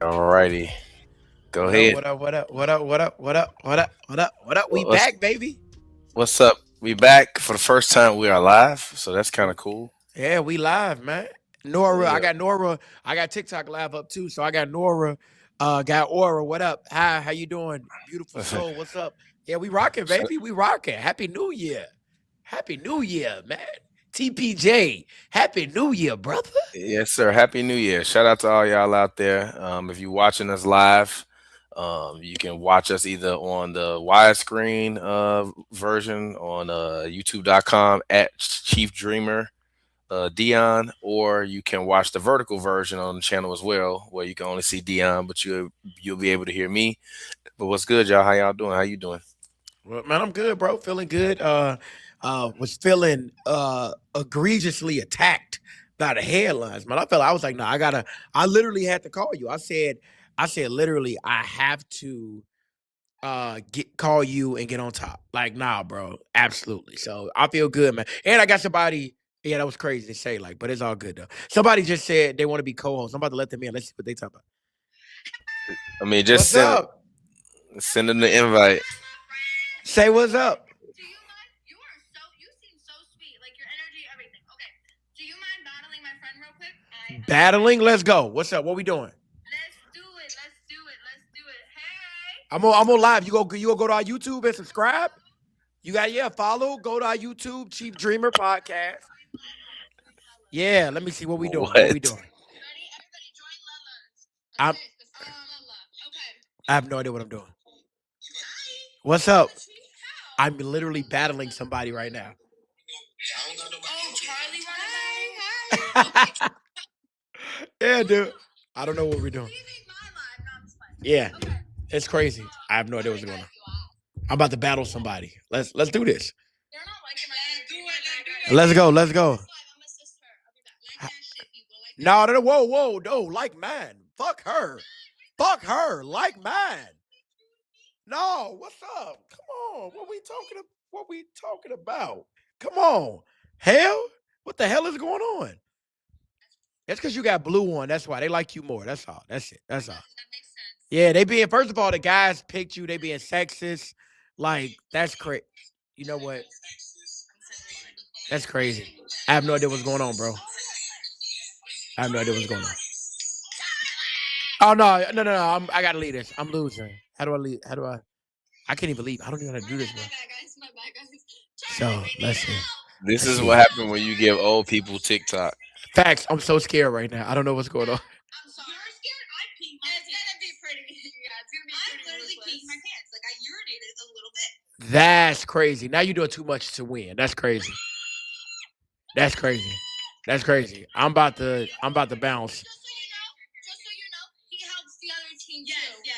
All righty. Go What up? ahead. What up? What up? What up? What up? What up? What up? What up? What up? We What's back, baby. what's up? We back for the first time. We are live, so that's kind of cool. Yeah, we live, man. Nora, I Yeah. got Nora. I got TikTok live up too. So I got Nora. Got Aura. What up? Hi, how you doing? Beautiful soul. What's up? Yeah, we rocking, baby. We rocking. Happy New Year. Happy New Year, man. TPJ. Happy New Year, brother. Yes, sir. Happy New Year. Shout out to all y'all out there. If you're watching us live, you can watch us either on the widescreen version on youtube.com at Chief Dreamer Dion, or you can watch the vertical version on the channel as well, where you can only see Dion, but you'll be able to hear me. But what's good, y'all? How y'all doing? How you doing? Well, man, I'm good, bro. Feeling good. Was feeling egregiously attacked by the headlines, man. I was like, no, I literally had to call you. I said literally, I have to get call you and get on top. Like, nah, bro. Absolutely. So I feel good, man. And I got somebody. Yeah, that was crazy to say, like, but it's all good though. Somebody just said they want to be co-hosts. I'm about to let them in. Let's see what they talk about. I mean, just What's send up? send them the invite. Say what's up. Do you mind? You are so. You seem so sweet. Like your energy, everything. Okay. Do you mind battling my friend real quick? Battling. Let's go. What's up? What we doing? Let's do it. Let's do it. Let's do it. Hey. I'm on live. You go to our YouTube and subscribe. You got follow. Go to our YouTube, Chief Dreamer Podcast. Yeah, let me see what we doing. What we What? doing? Ready? Everybody join Lala's. I'm Lala. Okay. I have no idea what I'm doing. Hi. What's up? How? I'm literally battling somebody right now. Oh, Charlie running away. Okay. Yeah, dude. I don't know what we're doing. Leaving my life. No, I'm just playing. Yeah, Okay. it's crazy. I have no idea what's Sorry, going on. guys, you asked. I'm about to battle somebody. Let's do this. They're not liking my energy. Let's do it. Let's go. Let's go. I'm gonna assist her. I'll be back. Like that shit, people. Like that. No, no, no. Whoa. No, like mine. Fuck her. Fuck her. Like mine. No, what's up? Come on. What we talking about? Come on. Hell? What the hell is going on? That's because you got blue on. That's why they like you more. That's all. That's it. That's all. That makes sense. Yeah, they being first of all, the guys picked you. They being sexist. Like that's crazy. You know what? That's crazy. I have no idea what's going on, bro. I have no idea what's going on. Oh no, no, no, no! I gotta lead this. I'm losing. How do I lead? How do I? I can't even leave. I don't even know how to do this, bro. My bad, guys. My bad, guys. Charlie, So we need let's see. help. This Let's is see. what happened when you give old people TikTok. Facts. I'm so scared right now. I don't know what's going on. I'm sorry. You're scared. I peed my pants. It's gonna be pretty. Yeah, it's gonna be pretty. I literally peed my pants. Like I urinated a little bit. That's crazy. Now you're doing too much to win. That's crazy. That's crazy. That's crazy. I'm about to bounce. Just so you know, he helps the other team too. Yes.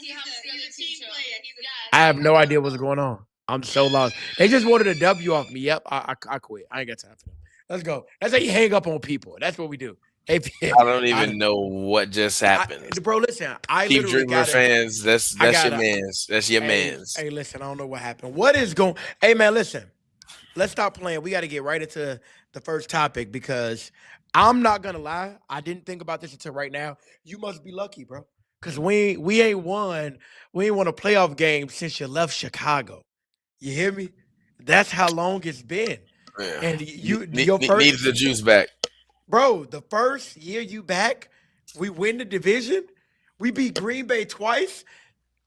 He helps the other team too. Player. I have no idea what's going on. I'm so lost. They just wanted a W off me. Yep, I quit. I ain't got time for them. Let's go. That's how you hang up on people. That's what we do. Hey, I don't I, even know what just happened. bro, listen. I Keep literally Dreamer got it. fans. That's I your gotta. man's. That's your Hey, man's. hey, listen. I don't know what happened. What is going? Hey, man, listen. Let's stop playing. We got to get right into the first topic because I'm not gonna lie. I didn't think about this until right now. You must be lucky, bro, because we ain't won a playoff game since you left Chicago. You hear me? That's how long it's been. Yeah. And your Needs first, the juice back. bro, the first year you back, we win the division. We beat Green Bay twice,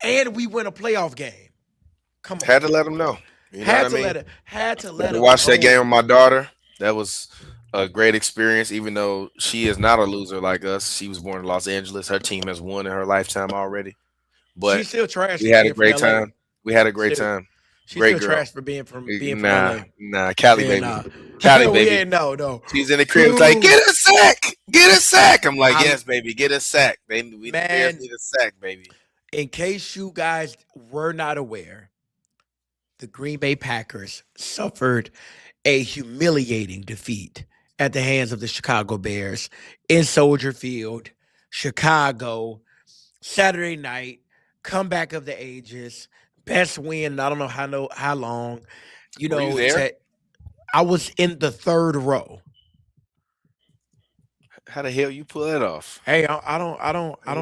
and we win a playoff game. Come on, Had to let them know. You know what had I to mean? let it, had to Got let to them watch that know. game with my daughter. That was a great experience, even though she is not a loser like us. She was born in Los Angeles. Her team has won in her lifetime already. But She's still trash we for had a being from great LA. time. We had a great Still, time. she's Great still girl. trash for being from Nah, LA. nah, Cali Yeah, baby. nah. Cali we baby. ain't no. She's in the crib. It's like, Ooh, get a sack. Get a sack. I'm like, I yes, baby, get a sack. The Bears man. need a sack, baby. In case you guys were not aware, the Green Bay Packers suffered a humiliating defeat at the hands of the Chicago Bears in Soldier Field, Chicago, Saturday night, comeback of the ages, best win. I don't know how long. You Were you know, there? to I was in the third row. How the hell you pull that off? Hey, I don't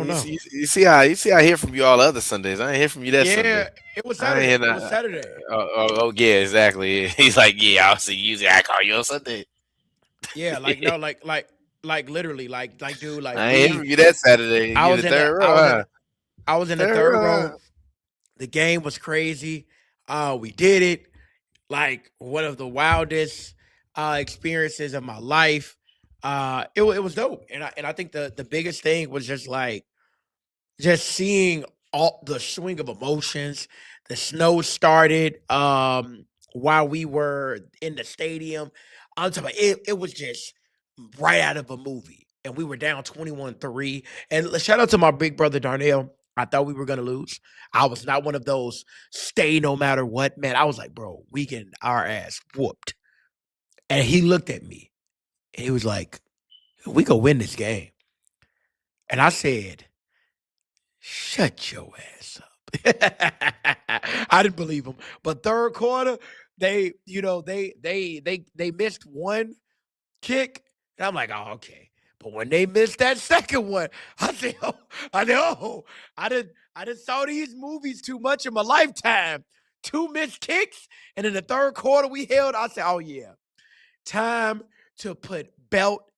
know. You see, I hear from you all other Sundays. I ain't hear from you that Sunday. Yeah, it was I ain't hear Saturday. It was that. Saturday. Yeah, exactly. He's like, yeah, I'll see you. I call you on Sunday. Yeah, like no, like literally, like dude, like I ain't hear we. from you that Saturday. I You was the in the, third I row, was in, huh? I was in the Third third row. row. The game was crazy. We did it. Like one of the wildest experiences of my life. It was dope, and I think the biggest thing was just seeing all the swing of emotions. The snow started while we were in the stadium. I'm talking about it was just right out of a movie. And we were down 21-3. And shout out to my big brother Darnell. I thought we were gonna lose. I was not one of those stay no matter what. Man, I was like, bro, we getting our ass whooped. And he looked at me and he was like, we gonna win this game. And I said, shut your ass up. I didn't believe him. But third quarter, they missed one kick. And I'm like, oh, okay. But when they missed that second one, I said, oh, I didn't saw these movies too much in my lifetime. Two missed kicks. And in the third quarter we held, I said, oh yeah. Time to put belt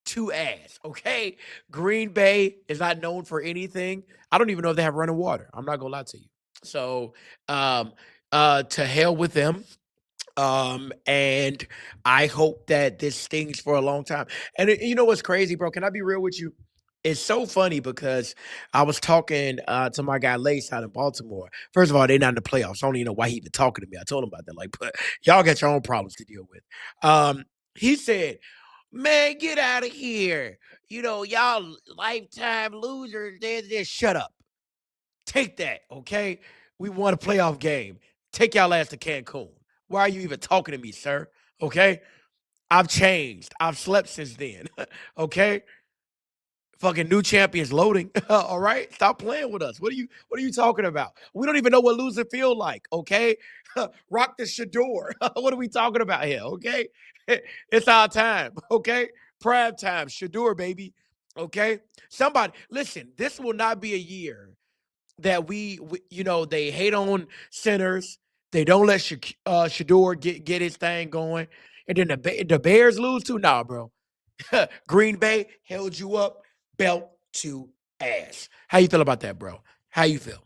to ass. Okay. Green Bay is not known for anything. I don't even know if they have running water. I'm not gonna lie to you. So um to hell with them. And I hope that this stings for a long time. And you know what's crazy, bro? Can I be real with you? It's so funny because I was talking to my guy Lace out in Baltimore. First of all, they're not in the playoffs. I don't even know why he even talking to me. I told him about that. Like, but y'all got your own problems to deal with. He said, "Man, get out of here. You know, y'all lifetime losers. Just shut up. Take that, okay? We won a playoff game. Take y'all ass to Cancun. Why are you even talking to me, sir? Okay? I've changed. I've slept since then. Okay? Fucking new champions loading. All right? Stop playing with us. What are you talking about? We don't even know what losing feel like, okay? Rock the Shador. What are we talking about here? Okay? It's our time, okay? Prime time, Shador, baby. Okay? Somebody listen, this will not be a year that they hate on centers. They don't let Shador get his thing going, and then the Bears lose too. Nah, bro. Green Bay held you up, belt to ass. How you feel about that, bro? How you feel?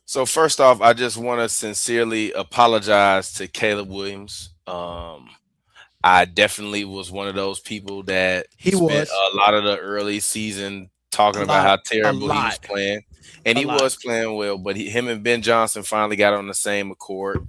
So first off, I just want to sincerely apologize to Caleb Williams. I definitely was one of those people that He spent was a lot of the early season a talking about lot, how a terrible he was lot, playing, and a he was lot. playing well. But him and Ben Johnson finally got on the same accord,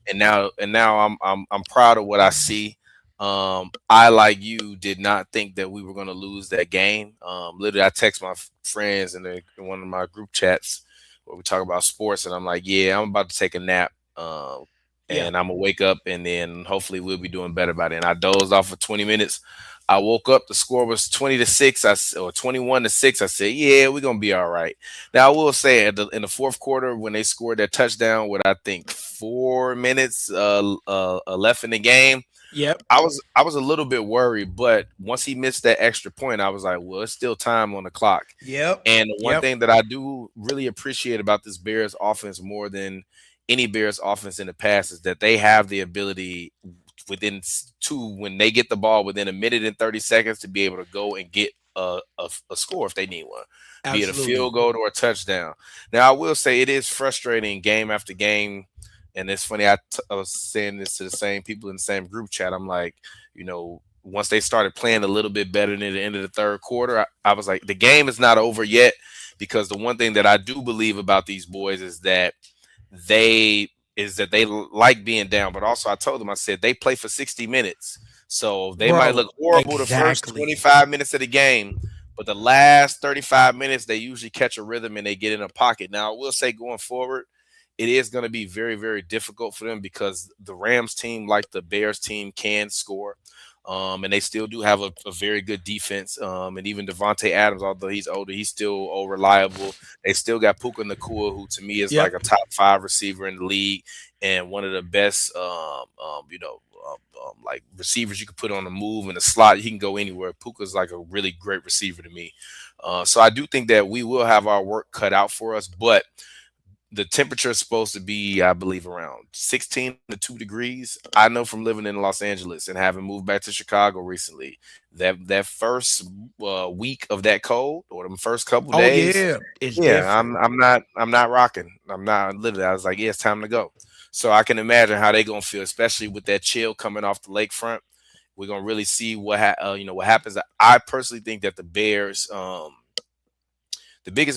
and now I'm proud of what I see. I, like you, did not think that we were going to lose that game. Literally, I text my friends in one of my group chats where we talk about sports, and I'm like, yeah, I'm about to take a nap. Yeah. And I'm gonna wake up, and then hopefully we'll be doing better by then. I dozed off for 20 minutes. I woke up. The score was 20-6. Or 21-6. I said, "Yeah, we're gonna be all right." Now I will say, in the fourth quarter, when they scored that touchdown with I think 4 minutes left in the game, Yep. I was a little bit worried. But once he missed that extra point, I was like, "Well, it's still time on the clock." Yep. And the one Yep. thing that I do really appreciate about this Bears offense more than any Bears offense in the past is that they have the ability within two, when they get the ball within a minute and 30 seconds, to be able to go and get a score if they need one, be it a Absolutely. field goal or a touchdown. Now, I will say it is frustrating game after game. And it's funny, I was saying this to the same people in the same group chat. I'm like, once they started playing a little bit better near the end of the third quarter, I was like, the game is not over yet, because the one thing that I do believe about these boys they they like being down, but also I told them, I said, they play for 60 minutes. So they might Bro, look horrible the first exactly. 25 minutes of the game, but the last 35 minutes they usually catch a rhythm and they get in a pocket. Now, I will say, going forward, it is going to be very, very difficult for them, because the Rams team, like the Bears team, can score. And they still do have a very good defense. And even Devontae Adams, although he's older, he's still reliable. They still got Puka Nakua, who to me is like Yep. a top 5 receiver in the league and one of the best, like receivers you could put on the move in the slot. He can go anywhere. Puka's like a really great receiver to me. So I do think that we will have our work cut out for us, but the temperature is supposed to be, I believe, around 16 to 2 degrees. I know from living in Los Angeles and having moved back to Chicago recently, that first week of that cold or the first couple Oh days, yeah, it's yeah, different. I'm not rocking. I'm not literally. I was like, yeah, it's time to go. So I can imagine how they gonna feel, especially with that chill coming off the lakefront. We're gonna really see what happens. I personally think that the biggest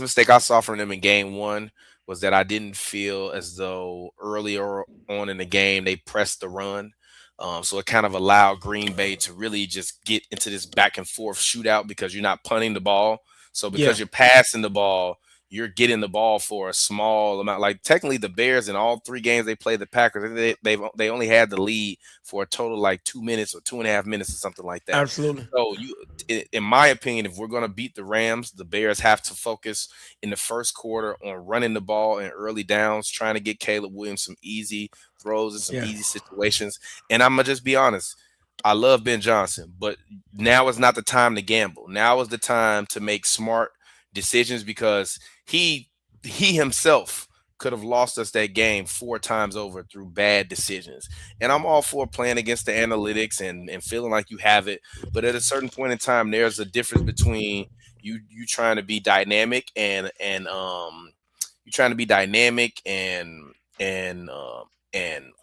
mistake I saw from them in game one was that I didn't feel as though earlier on in the game they pressed the run. So it kind of allowed Green Bay to really just get into this back and forth shootout because you're not punting the ball. So because Yeah, you're passing the ball, you're getting the ball for a small amount. Like technically, the Bears in all three games they played the Packers, they only had the lead for a total like 2 minutes or 2.5 minutes or something like that. absolutely. So in my opinion, if we're going to beat the Rams, the Bears have to focus in the first quarter on running the ball in early downs, trying to get Caleb Williams some easy throws and some Yeah. easy situations. And I'm gonna just be honest. I love Ben Johnson, but now is not the time to gamble. Now is the time to make smart decisions because he he himself could have lost us that game four times over through bad decisions. And I'm all for playing against the analytics and feeling like you have it. But at a certain point in time, there's a difference between you trying to be dynamic and you trying to be dynamic and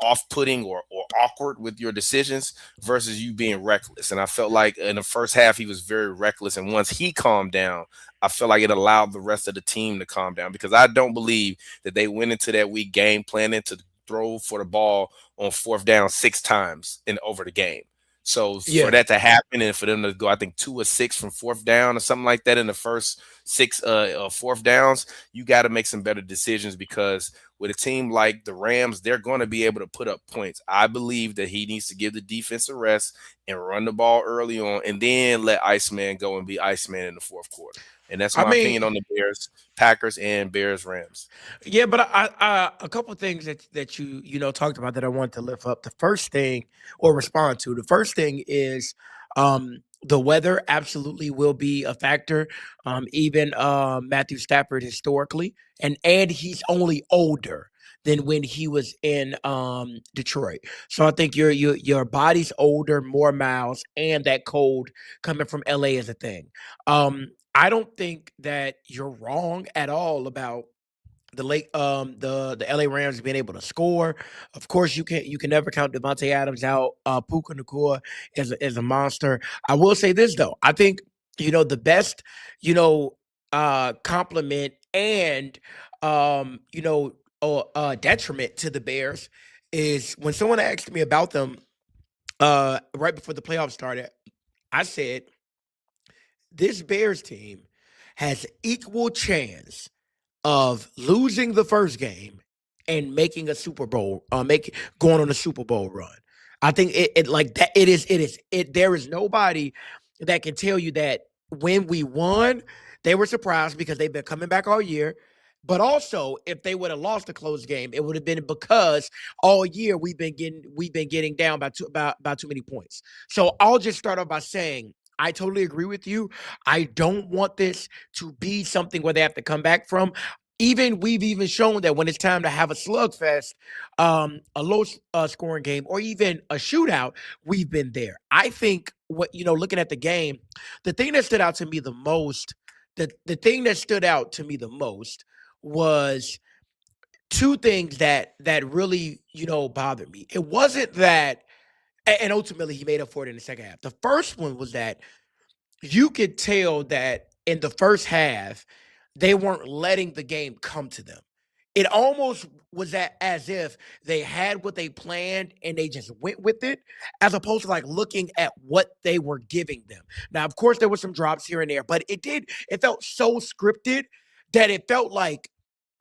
off-putting or awkward with your decisions versus you being reckless. And I felt like in the first half he was very reckless. And once he calmed down, I feel like it allowed the rest of the team to calm down because I don't believe that they went into that week game planning to throw for the ball on fourth down six times in over the game. So for Yeah. that to happen and for them to go, I think 2 or 6 from fourth down or something like that in the first six fourth downs, you got to make some better decisions because with a team like the Rams, they're going to be able to put up points. I believe that he needs to give the defense a rest and run the ball early on and then let Iceman go and be Iceman in the fourth quarter. And that's I my opinion mean, on the Bears, Packers, and Bears Rams. yeah, but I a couple of things that you talked about that I want to lift up. The first thing or respond to. The first thing is the weather absolutely will be a factor. Even Matthew Stafford historically, and he's only older than when he was in Detroit. So I think your body's older, more miles, and that cold coming from LA is a thing. I don't think that you're wrong at all about the LA Rams being able to score. Of course, you can never count Devontae Adams out. Puka Nakua is a monster. I will say this though. I think the best compliment and detriment to the Bears is when someone asked me about them right before the playoffs started. I said this Bears team has equal chance of losing the first game and making a Super Bowl, going on a Super Bowl run. I think it like that. It. There is nobody that can tell you that when we won, they were surprised because they've been coming back all year. But also, if they would have lost a close game, it would have been because all year we've been getting down by by too many points. So I'll just start off by saying I totally agree with you. I don't want this to be something where they have to come back from. We've even shown that when it's time to have a slugfest, a low scoring game, or even a shootout, we've been there. I think looking at the game, the thing that stood out to me the most, the thing that stood out to me the most was two things that really bothered me. It wasn't that, and ultimately he made up for it in the second half. The first one was that you could tell that in the first half, they weren't letting the game come to them. It almost was as if they had what they planned and they just went with it, as opposed to like looking at what they were giving them. Now, of course, there were some drops here and there, but it felt so scripted that it felt like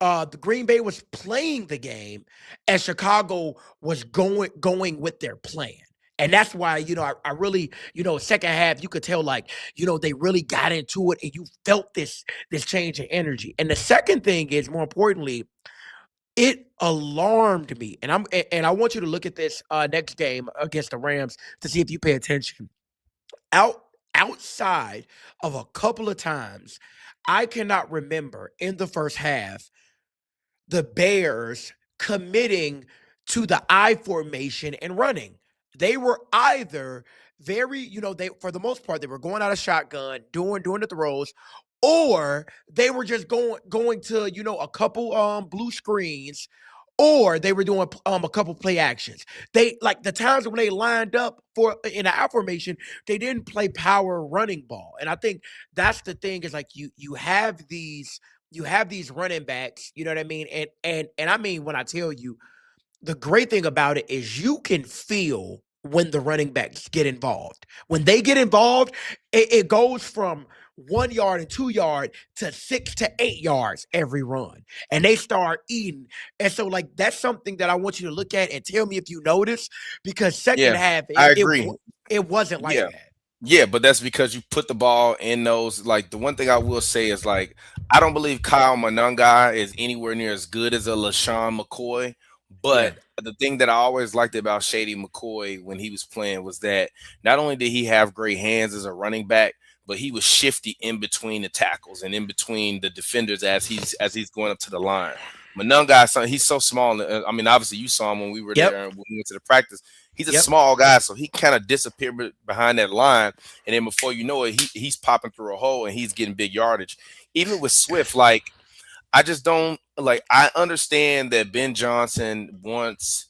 the Green Bay was playing the game and Chicago was going with their plan. And that's why, I really, second half, you could tell like, they really got into it and you felt this change in energy. And the second thing is more importantly, It alarmed me, and I want you to look at this next game against the Rams to see if you pay attention. Out outside of a couple of times, I cannot remember in the first half the Bears committing to the I formation and running. They were either very, they for the most part they were going out of shotgun, doing the throws, or they were just going to, a couple blue screens, or they were doing a couple play actions. They like the times when they lined up for in an I formation, they didn't play power running ball. And I think that's the thing is like you have these running backs, you know what I mean? And I mean when I tell you, the great thing about it is you can feel when the running backs get involved. When they get involved, it goes from 1 yard and 2 yard to 6 to 8 yards every run. And they start eating. And so, like, that's something that I want you to look at and tell me if you notice, because second Yeah, half, I it it, agree. wa- it wasn't like Yeah. that. Yeah, but that's because you put the ball in those. Like the one thing I will say is like I don't believe Kyle Monunga is anywhere near as good as a LaShawn McCoy. Yeah. But the thing that I always liked about Shady McCoy when he was playing was that not only did he have great hands as a running back, but he was shifty in between the tackles and in between the defenders as he's going up to the line. Monunga, he's so small. I mean, obviously you saw him when we were Yep. there and when we went to the practice. He's a Yep. small guy, so he kind of disappeared behind that line, and then before you know it, he's popping through a hole and he's getting big yardage. Even with Swift, like I just don't like. I understand that Ben Johnson wants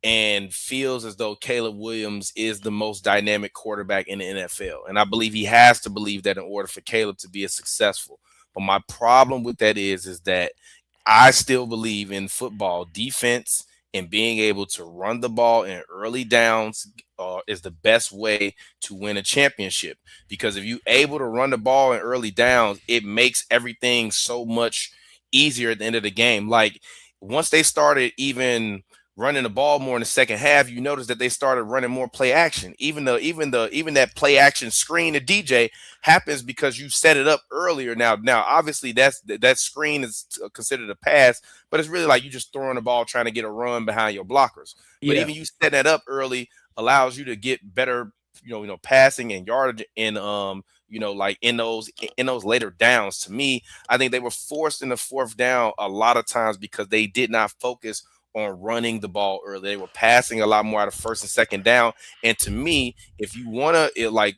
and feels as though Caleb Williams is the most dynamic quarterback in the NFL, and I believe he has to believe that in order for Caleb to be as successful. But my problem with that is that I still believe in football defense and being able to run the ball in early downs is the best way to win a championship. Because if you're able to run the ball in early downs, it makes everything so much easier at the end of the game. Like once they started even running the ball more in the second half, you notice that they started running more play action. Even that play action screen to DJ happens because you set it up earlier. Now, obviously, that screen is considered a pass, but it's really like you just throwing the ball trying to get a run behind your blockers. But Yeah. even you setting that up early allows you to get better, passing and yardage in like in those later downs. To me, I think they were forced in the fourth down a lot of times because they did not focus on running the ball early. They were passing a lot more out of first and second down. And to me, if you want to, like,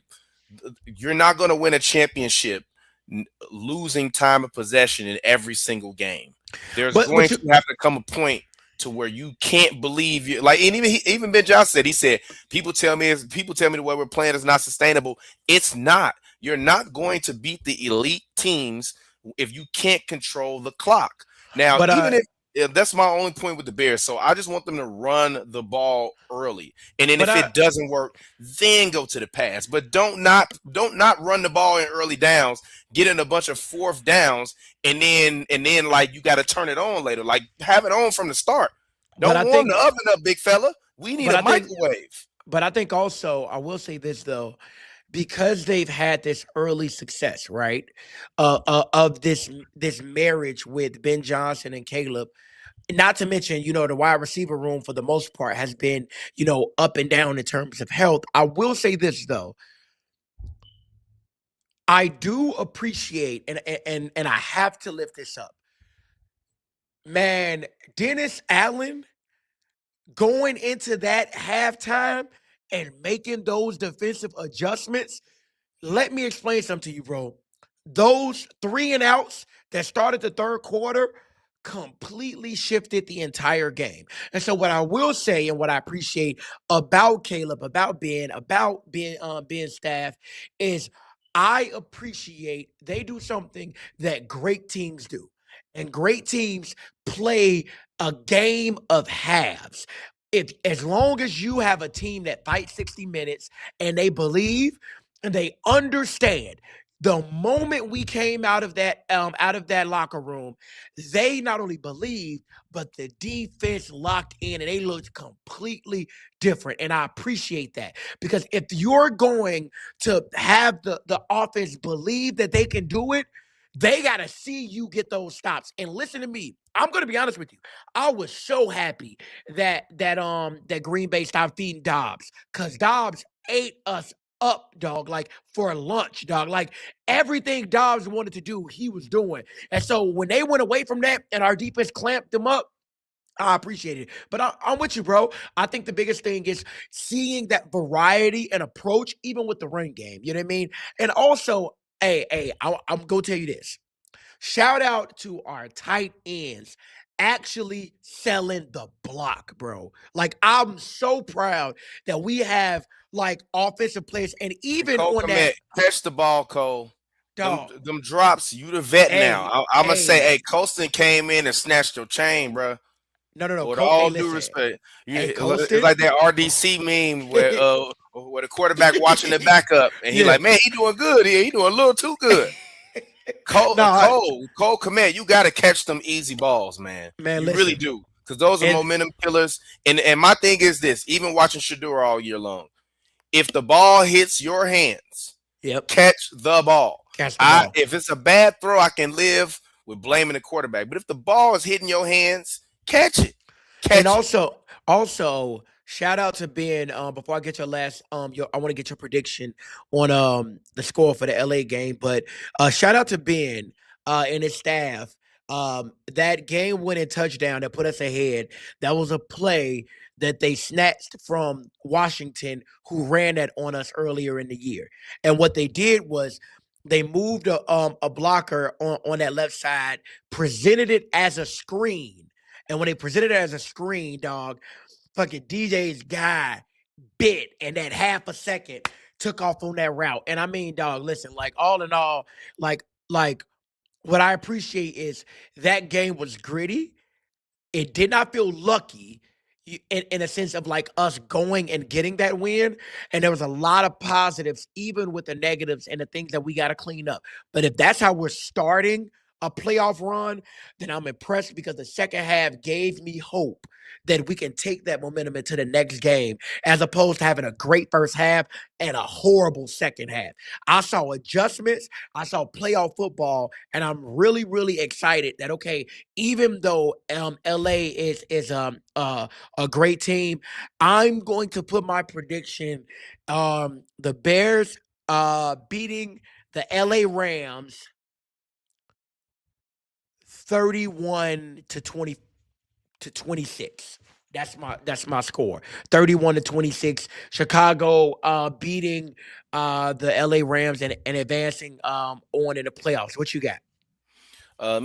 you're not going to win a championship losing time of possession in every single game. There's But going you to have to come a point to where you can't believe you like. And even Ben Johnson said, he said, people tell me the way we're playing is not sustainable. It's not. You're not going to beat the elite teams if you can't control the clock. Now, but even if that's my only point with the Bears. So I just want them to run the ball early. And then but if I it doesn't work, then go to the pass. But don't not run the ball in early downs, get in a bunch of fourth downs, and then like you got to turn it on later. Like have it on from the start. but Don't I warm think the oven up, big fella. We need but a I think microwave. but I think also I will say this though, because they've had this early success, right? Of this marriage with Ben Johnson and Caleb. Not to mention, the wide receiver room for the most part has been, up and down in terms of health. I will say this though. I do appreciate and I have to lift this up. Man, Dennis Allen going into that halftime and making those defensive adjustments. Let me explain something to you, bro. Those three and outs that started the third quarter completely shifted the entire game. And so, what I will say and what I appreciate about Caleb, about Ben's staff, is I appreciate they do something that great teams do. And great teams play a game of halves. If as long as you have a team that fights 60 minutes and they believe and they understand the moment we came out of that locker room, they not only believed, but the defense locked in and they looked completely different. And I appreciate that because if you're going to have the offense believe that they can do it, they got to see you get those stops. And listen to me. I'm gonna be honest with you. I was so happy that Green Bay stopped feeding Dobbs, cause Dobbs ate us up, dog. Like for lunch, dog. Like everything Dobbs wanted to do, he was doing. And so when they went away from that and our defense clamped them up, I appreciate it. But I'm with you, bro. I think the biggest thing is seeing that variety and approach, even with the run game. You know what I mean? And also, I'm gonna tell you this. Shout out to our tight ends actually selling the block, bro. Like I'm so proud that we have like offensive players, and And even Cole on that Komet, catch the ball, Cole. Them dog. them drops, you the vet now. Hey, I'm gonna say, hey, hey, Colston came in and snatched your chain, bro. no, no, no, With Cole. Hey, all due listen, respect, hey, it's Colston. like that RDC meme where the quarterback watching the backup and he Yeah. like, man, he doing good here. He doing a little too good. No, Cole, Komet, you got to catch them easy balls, man. man, You really listen. do, because those are And momentum killers. And my thing is this: even watching Shadura all year long, if the ball hits your hands, yep, catch the ball. catch the ball. If it's a bad throw, I can live with blaming the quarterback. But if the ball is hitting your hands, catch it, And catch it. also, shout out to Ben. Before I get your last, I want to get your prediction on the score for the LA game. But shout out to Ben and his staff. That game winning touchdown that put us ahead. That was a play that they snatched from Washington, who ran that on us earlier in the year. And what they did was they moved a blocker on that left side, presented it as a screen, and when they presented it as a screen, dog, fucking DJ's guy bit and that half a second took off on that route. And I mean, dog, listen, like all in all, like what I appreciate is that game was gritty. It did not feel lucky in a sense of like us going and getting that win. And there was a lot of positives, even with the negatives and the things that we got to clean up. But if that's how we're starting a playoff run, then I'm impressed because the second half gave me hope that we can take that momentum into the next game as opposed to having a great first half and a horrible second half. I saw adjustments, I saw playoff football, and I'm really, really excited that, okay, even though LA is a great team, I'm going to put my prediction the Bears beating the LA Rams 31 to 26. That's my score. 31 to 26. Chicago beating the LA Rams and advancing on in the playoffs. What you got?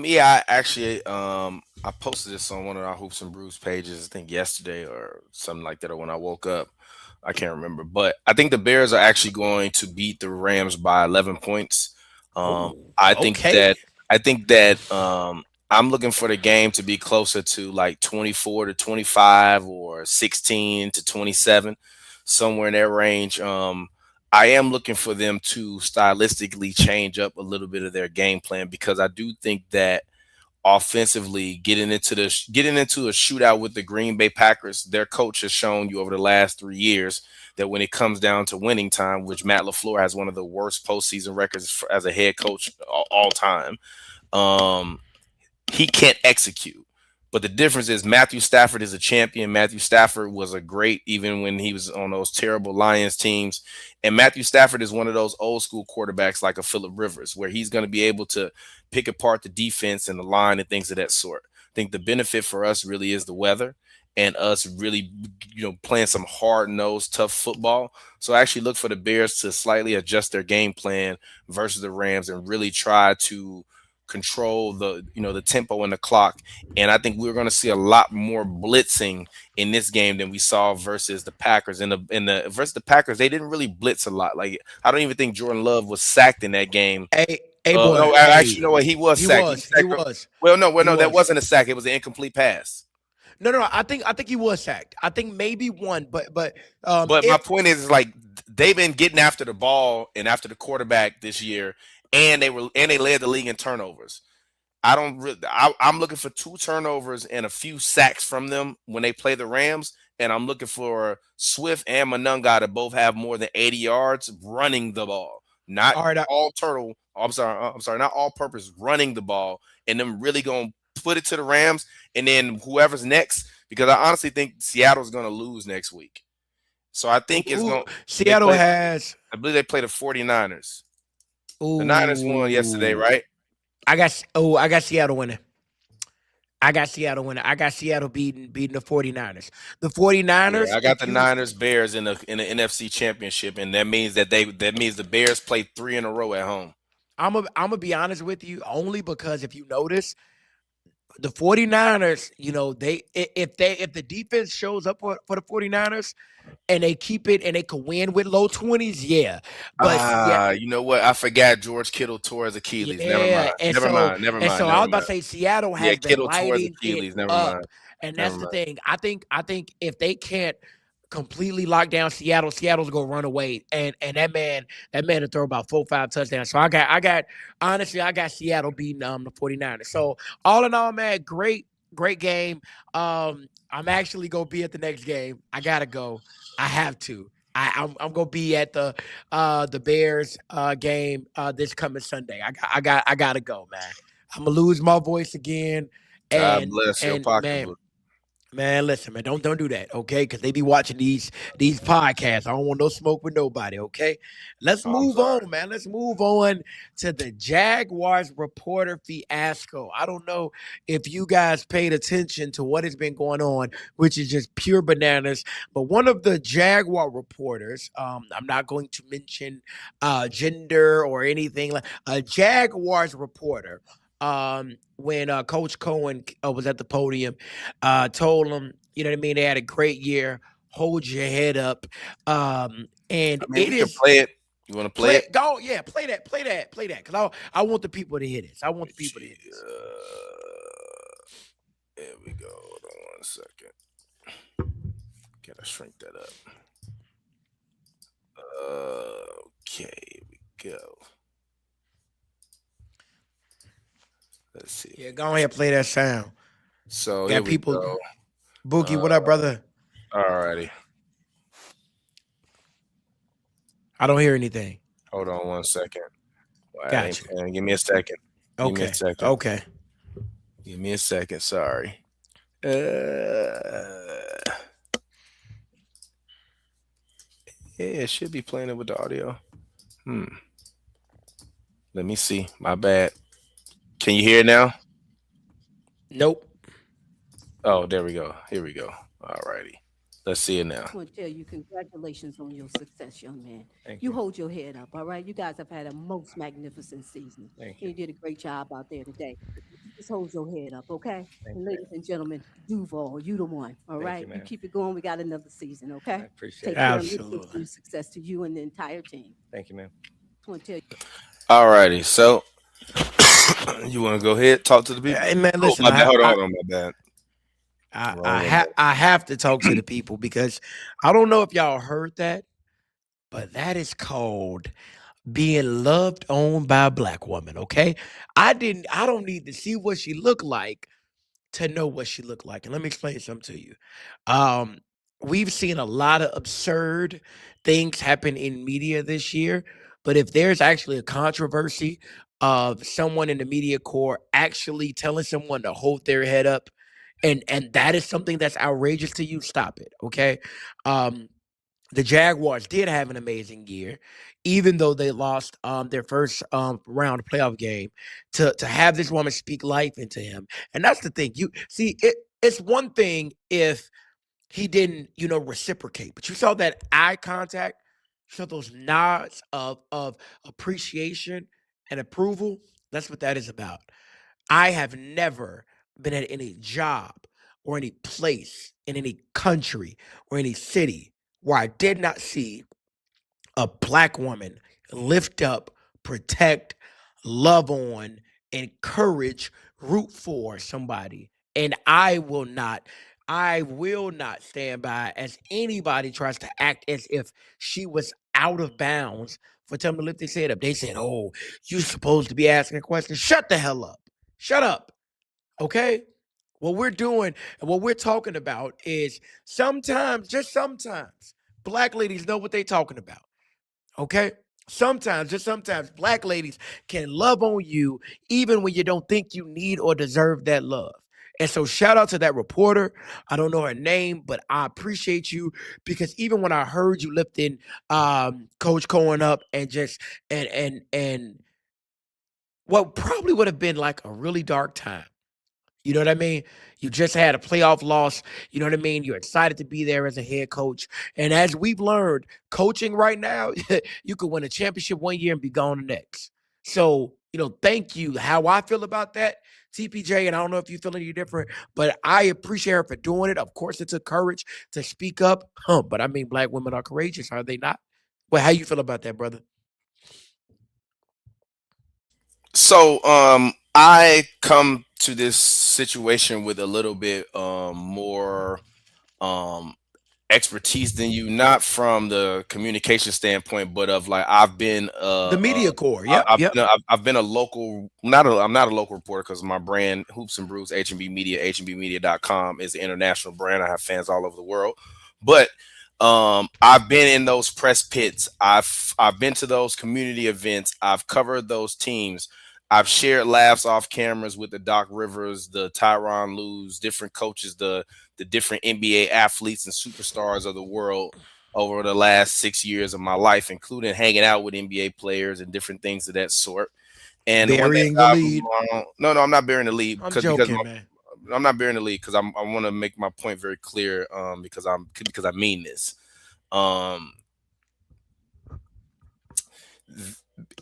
Yeah, I posted this on one of our Hoops and Brews pages, I think yesterday or something like that, or when I woke up. I can't remember, but I think the Bears are actually going to beat the Rams by 11 points. Oh, I think okay. that I'm looking for the game to be closer to like 24 to 25 or 16 to 27, somewhere in that range. I am looking for them to stylistically change up a little bit of their game plan, because I do think that offensively, getting into a shootout with the Green Bay Packers, their coach has shown you over the last 3 years that when it comes down to winning time, which Matt LaFleur has one of the worst postseason records as a head coach all time, um, he can't execute. But the difference is Matthew Stafford is a champion. Matthew Stafford was a great even when he was on those terrible Lions teams. And Matthew Stafford is one of those old school quarterbacks like a Phillip Rivers, where he's going to be able to pick apart the defense and the line and things of that sort. I think the benefit for us really is the weather and us really, playing some hard nosed, tough football. So I actually look for the Bears to slightly adjust their game plan versus the Rams and really try to control the tempo and the clock. And I think we're going to see a lot more blitzing in this game than we saw versus the Packers. In the versus the Packers, they didn't really blitz a lot. Like, I don't even think Jordan Love was sacked in that game. Hey, boy. No, actually, you Hey, know what? He was he sacked. He was. was He sacked. was. Well, He no, that was. wasn't a sack. It was an incomplete pass. No, no, no. I think he was sacked. I think maybe one, but But my if point is like they've been getting after the ball and after the quarterback this year, and they led the league in turnovers. I'm looking for two turnovers and a few sacks from them when they play the Rams, and I'm looking for Swift and Monunga to both have more than 80 yards running the ball, not all right, all turtle. I'm sorry, not all purpose running the ball, and them really going to split it to the Rams, and then whoever's next. Because I honestly think Seattle's going to lose next week. So I think it's Ooh, going. They Seattle play. has. I believe they play the 49ers. The Niners won yesterday, Ooh, right? I got Seattle winning. I got Seattle winning. I got Seattle beating the 49ers. The Yeah, 49ers, I got if the you Niners Bears in the NFC Championship, and that means the Bears play three in a row at home. I'm gonna be honest with you, only because if you notice, the 49ers, if the defense shows up for the 49ers and they keep it and they can win with low 20s, yeah. But yeah, You know what? I forgot George Kittle tore his Achilles. Never yeah, mind. Never mind. Never mind. I Never was about to mind. say Seattle Yeah, has been Kittle tore his lighting it Achilles. Never mind. up, and Never that's the mind. thing. I think if they can't completely lock down Seattle, Seattle's gonna run away, and that man will throw about 4 5 touchdowns. So I got honestly I got Seattle beating the 49ers. So all in all, man, great game. I'm actually gonna be at the next game. I gotta go. I have to. I'm gonna be at the Bears game this coming Sunday. I gotta go, man. I'm gonna lose my voice again, God and bless your and man, pocketbook. man, listen, man, don't do that, okay? Because they be watching these podcasts. I don't want no smoke with nobody, okay? Let's Oh, I'm move sorry. on, man. Let's move on to the Jaguars reporter fiasco. I don't know if you guys paid attention to what has been going on, which is just pure bananas. But one of the Jaguar reporters, I'm not going to mention gender or anything like a Jaguars reporter. When Coach Cohen was at the podium, told them, you know what I mean, they had a great year. Hold your head up. And I mean, it we can is play it. You want to play play it? go, yeah, play that. Cause I want the people to hear this. I want the people to hear Gee, this. There we go. Hold on 1 second. Gotta shrink that up. Okay, here we go. Let's see. Yeah, go ahead, play that sound. So here Got we people. go. Bookie, Uh, what up, brother? Alrighty. I don't hear anything. Hold on 1 second. Why it ain't Got you. playing? Give me a second. Give me a Okay. second. Okay. Give me a second. Sorry. Uh, yeah, it should be playing it with the audio. Hmm. Let me see. My bad. Can you hear it now? Nope. Oh, there we go. Here we go. Alrighty. Let's see it now. Just want to tell you congratulations on your success, young man. Thank You you. hold your head up, all right? You guys have had a most magnificent season. Thank And you. you did a great job out there today. Just hold your head up, okay? Thank And you, ladies and gentlemen, Duval, you the one, all Thank you, right? You man. keep it going. We got another season, I okay? appreciate Take it. care and look for Absolutely. success to you and the entire team. Thank you, man. Just want to tell you. Alrighty. So you want to go ahead, talk to the people? Hey man, Oh, listen, my bad. Hold on, hold on, my bad. Wrong window. I have to talk to the people because I don't know if y'all heard that, but that is called being loved on by a black woman. Okay, I don't need to see what she looked like to know what she looked like. And let me explain something to you. Um, we've seen a lot of absurd things happen in media this year, but if there's actually a controversy of someone in the media corps actually telling someone to hold their head up, and that is something that's outrageous to you, stop it. Okay. Um, the Jaguars did have an amazing year, even though they lost their first round playoff game. To have this woman speak life into him, and that's the thing. You see, it's one thing if he didn't, reciprocate, but you saw that eye contact, you saw those nods of appreciation and approval. That's what that is about. I have never been at any job or any place in any country or any city where I did not see a black woman lift up, protect, love on, encourage, root for somebody. And I will not stand by as anybody tries to act as if she was out of bounds for telling them to lift their head up. They said, "Oh, you're supposed to be asking questions. Shut the hell up. Shut up." Okay? What we're doing and what we're talking about is sometimes, just sometimes, black ladies know what they're talking about. Okay? sometimes, just sometimes, black ladies can love on you even when you don't think you need or deserve that love. And so, shout out to that reporter. I don't know her name, but I appreciate you because even when I heard you lifting Coach Cohen up and just and what probably would have been like a really dark time. You know what I mean? You just had a playoff loss. You know what I mean? You're excited to be there as a head coach. And as we've learned, coaching right now, you could win a championship one year and be gone the next. So, thank you. How I feel about that, TPJ, and I don't know if you feel any different, but I appreciate her for doing it. Of course, it took courage to speak up. But I mean, black women are courageous, are they not? Well, how you feel about that, brother? So I come to this situation with a little bit more um expertise than you, not from the communication standpoint, but of like I've been The media core. Yep, yep. I've been a local, not a, I'm not a local reporter because my brand Hoops and Brews H&B Media, HNBmedia.com is an international brand. I have fans all over the world, but I've been in those press pits. I've been to those community events. I've covered those teams. I've shared laughs off cameras with the Doc Rivers, the Tyronn Lues, different coaches, the different NBA athletes and superstars of the world over the last 6 years of my life, including hanging out with NBA players and different things of that sort. And the one thing Burying the I've lead. no, I'm not bearing the lead I'm because joking, man. I'm not bearing the lead because I want to make my point very clear. Because I mean this. Um,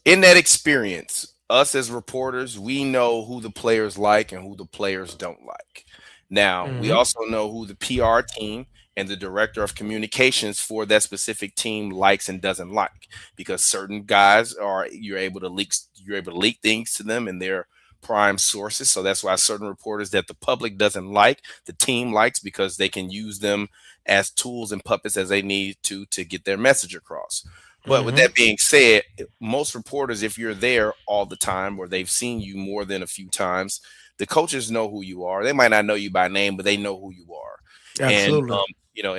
in that experience, us as reporters, we know who the players like and who the players don't like. Now, we Hmm. also know who the PR team and the director of communications for that specific team likes and doesn't like, because certain guys are you're able to leak things to them and they're prime sources. So that's why certain reporters that the public doesn't like, the team likes, because they can use them as tools and puppets as they need to get their message across. But with Hmm. that being said, most reporters, if you're there all the time or they've seen you more than a few times, the coaches know who you are. They might not know you by name, but they know who you are. And Absolutely.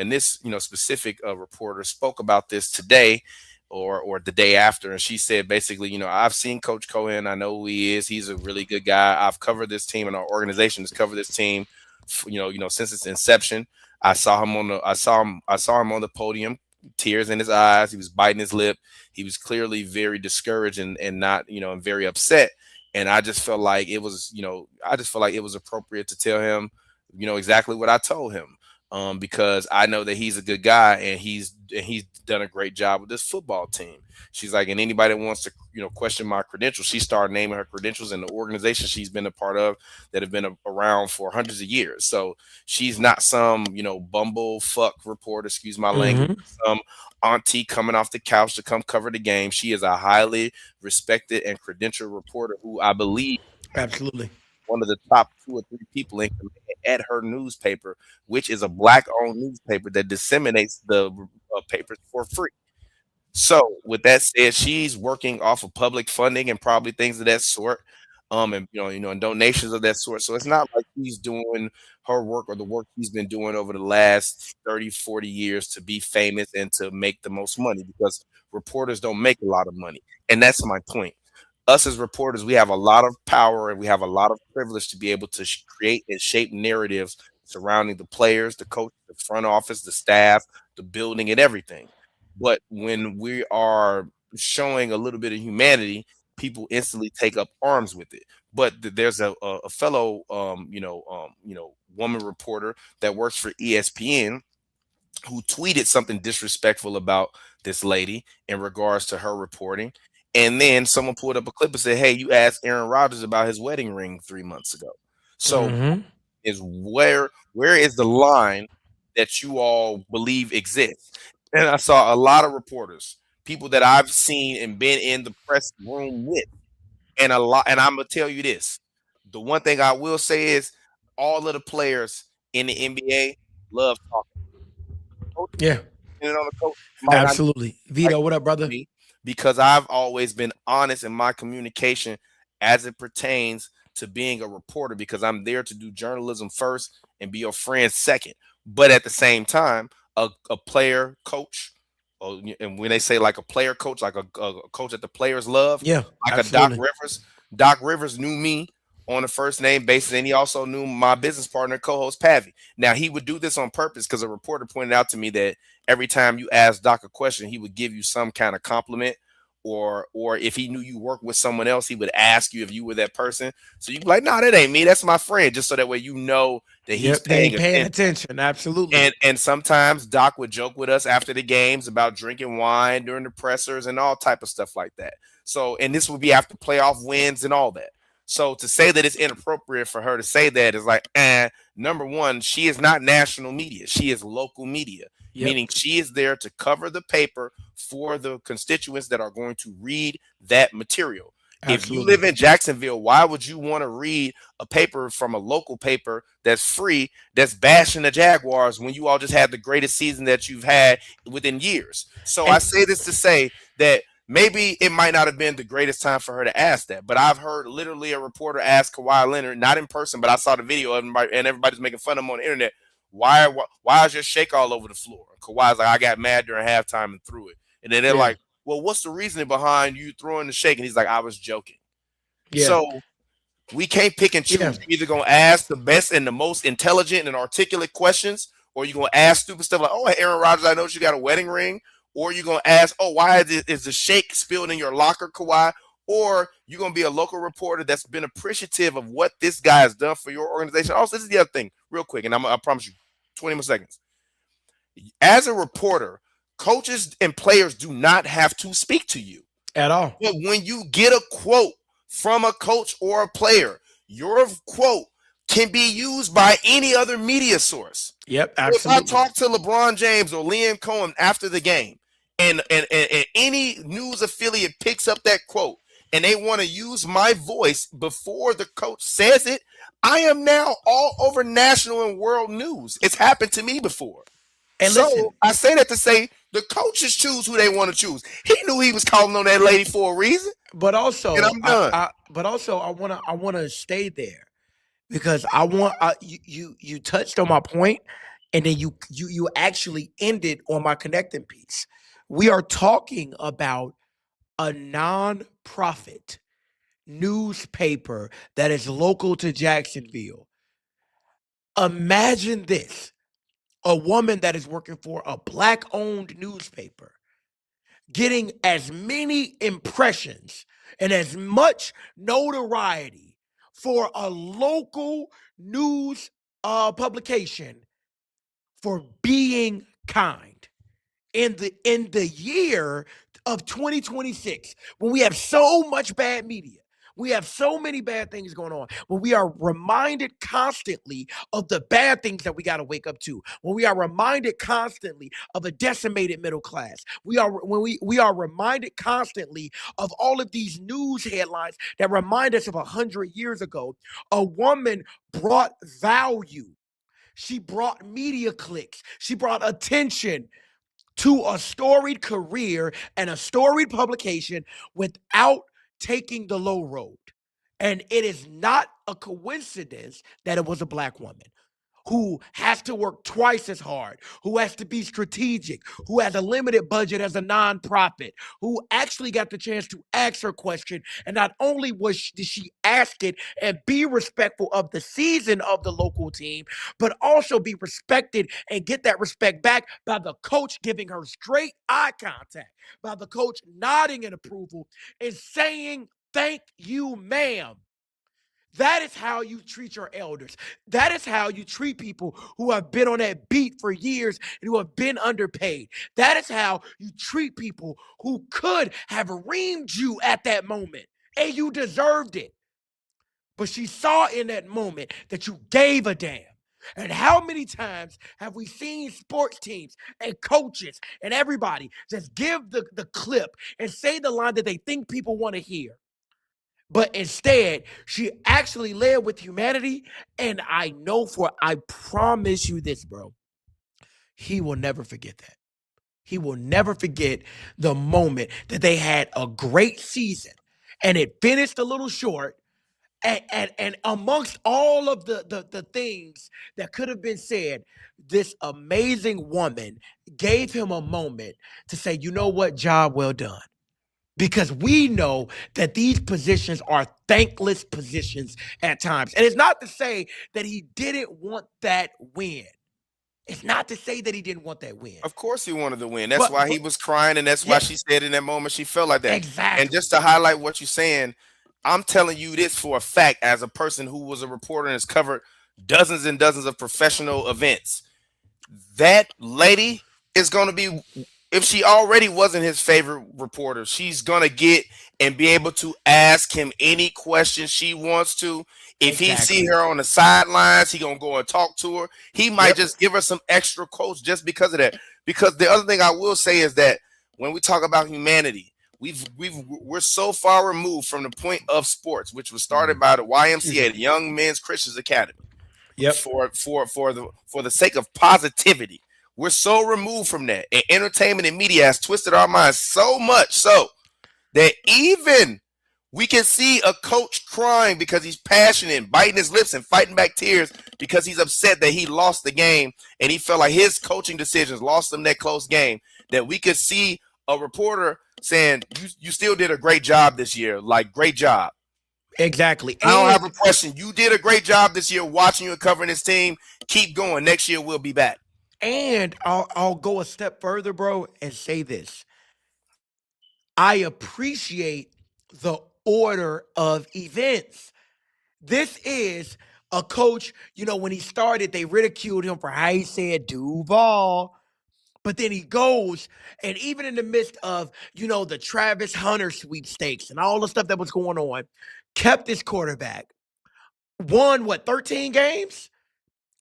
and this specific reporter spoke about this today or the day after, and she said basically, I've seen Coach Cohen. I know who he is. He's a really good guy. I've covered this team, and our organization has covered this team, since its inception. I saw him on the podium, tears in his eyes. He was biting his lip. He was clearly very discouraged and not, and very upset. And I just felt like it was, I just felt like it was appropriate to tell him, exactly what I told him. Because I know that he's a good guy and he's done a great job with this football team. She's like, and anybody that wants to, question my credentials, she started naming her credentials in the organization she's been a part of that have been around for hundreds of years. So she's not some, bumble fuck reporter, excuse my language, Hmm. some auntie coming off the couch to come cover the game. She is a highly respected and credentialed reporter who I believe Absolutely. one of the top two or three people in command at her newspaper, which is a black-owned newspaper that disseminates the papers for free. So, with that said, she's working off of public funding and probably things of that sort, and and donations of that sort. So it's not like she's doing her work or the work she's been doing over the last 30, 40 years to be famous and to make the most money, because reporters don't make a lot of money. And that's my point. Us as reporters, we have a lot of power and we have a lot of privilege to be able to create and shape narratives surrounding the players, the coach, the front office, the staff, the building, and everything. But when we are showing a little bit of humanity, people instantly take up arms with it. But there's a fellow, woman reporter that works for ESPN who tweeted something disrespectful about this lady in regards to her reporting. And then someone pulled up a clip and said, "Hey, you asked Aaron Rodgers about his wedding ring 3 months ago." So Hmm. is where is the line that you all believe exists? And I saw a lot of reporters, people that I've seen and been in the press room with, and a lot. And I'm gonna tell you this: the one thing I will say is, all of the players in the NBA love talking. Coaches, Yeah. depending on the coach, might not Absolutely. like Vito, what up, brother? me, because I've always been honest in my communication as it pertains to being a reporter, because I'm there to do journalism first and be your friend second. But at the same time, a player, coach, Oh, and when they say like a player coach, like a coach that the players love, Yeah, like a Doc absolutely. Rivers. Doc Rivers knew me on a first name basis, and he also knew my business partner, co-host Pavi. Now he would do this on purpose because a reporter pointed out to me that every time you asked Doc a question, he would give you some kind of compliment, or if he knew you worked with someone else, he would ask you if you were that person. So you be like, "No, that ain't me. That's my friend." Just so that way you know that he's Yep, they paying ain't paying attention. attention. Absolutely. And sometimes Doc would joke with us after the games about drinking wine during the pressers and all type of stuff like that. So, and this would be after playoff wins and all that. So to say that it's inappropriate for her to say that is like, number one, she is not national media. She is local media, Yep, meaning she is there to cover the paper for the constituents that are going to read that material. If you absolutely. live in Jacksonville, why would you want to read a paper from a local paper that's free, that's bashing the Jaguars when you all just had the greatest season that you've had within years? So I And say this to say that maybe it might not have been the greatest time for her to ask that, but I've heard literally a reporter ask Kawhi Leonard, not in person, but I saw the video of him, and everybody's making fun of him on the internet. Why is your shake all over the floor? Kawhi's like, I got mad during halftime and threw it. And then they're yeah, like, well, what's the reasoning behind you throwing the shake? And he's like, I was joking. yeah, So we can't pick and yeah. choose. You're either gonna ask the best and the most intelligent and articulate questions, or you're gonna ask stupid stuff like, "Oh, Aaron Rodgers, I know you got a wedding ring," or you're gonna ask, "Oh, why is the shake spilled in your locker, Kawhi?" Or you're gonna be a local reporter that's been appreciative of what this guy has done for your organization. Also, this is the other thing, real quick, and I promise you, 20 more seconds. As a reporter, coaches and players do not have to speak to you. At all. But when you get a quote from a coach or a player, your quote can be used by any other media source. Yep, So if I absolutely. talk to LeBron James or Liam Cohen after the game, and any news affiliate picks up that quote and they want to use my voice before the coach says it, I am now all over national and world news. It's happened to me before. And So listen, I say that to say the coaches choose who they want to choose. He knew he was calling on that lady for a reason, but and also I'm done. I wanna stay there because you touched on my point, and then you actually ended on my connecting piece. We are talking about a non-profit newspaper that is local to Jacksonville. Imagine this: a woman that is working for a black-owned newspaper getting as many impressions and as much notoriety for a local news publication for being kind in the year of 2026, when we have so much bad media, we have so many bad things going on, when we are reminded constantly of the bad things that we got to wake up to, when we are reminded constantly of a decimated middle class, we are reminded constantly of all of these news headlines that remind us of 100 years ago. A woman brought value. She brought media clicks. She brought attention to a storied career and a storied publication without taking the low road. And it is not a coincidence that it was a black woman who has to work twice as hard, who has to be strategic, who has a limited budget as a nonprofit, who actually got the chance to ask her question. And not only did she ask it and be respectful of the season of the local team, but also be respected and get that respect back by the coach giving her straight eye contact, by the coach nodding in approval and saying, "Thank you, ma'am." That is how you treat your elders. That is how you treat people who have been on that beat for years and who have been underpaid. That is how you treat people who could have reamed you at that moment, and you deserved it. But she saw in that moment that you gave a damn. And how many times have we seen sports teams and coaches and everybody just give the clip and say the line that they think people want to hear? But instead, she actually led with humanity. And I promise you this, bro. He will never forget that. He will never forget the moment that they had a great season and it finished a little short And amongst all of the things that could have been said, this amazing woman gave him a moment to say, you know what, job well done. Because we know that these positions are thankless positions at times. And it's not to say that he didn't want that win. It's not to say that he didn't want that win. Of course he wanted to win. That's But why he was crying, and that's why she yes, said in that moment she felt like that. And exactly. just to highlight what you're saying, I'm telling you this for a fact as a person who was a reporter and has covered dozens and dozens of professional events. That lady is going to be, if she already wasn't his favorite reporter, she's going to get and be able to ask him any question she wants to. If he see Exactly. her on the sidelines, he going to go and talk to her. He might Yep. just give her some extra quotes just because of that. Because the other thing I will say is that when we talk about humanity, we're so far removed from the point of sports, which was started by the Excuse me. YMCA, the Young Men's Christians Academy, Yep. for the sake of positivity. We're so removed from that, and entertainment and media has twisted our minds so much so that even we can see a coach crying because he's passionate and biting his lips and fighting back tears because he's upset that he lost the game and he felt like his coaching decisions lost him that close game. That we could see a reporter saying, you still did a great job this year, like great job. Exactly. I don't have a question. You did a great job this year watching you and covering this team. Keep going. Next year we'll be back. And I'll go a step further, bro, and say this. I appreciate the order of events. This is a coach, when he started, they ridiculed him for how he said Duval. But then he goes, and even in the midst of, the Travis Hunter sweepstakes and all the stuff that was going on, kept his quarterback. Won what, 13 games?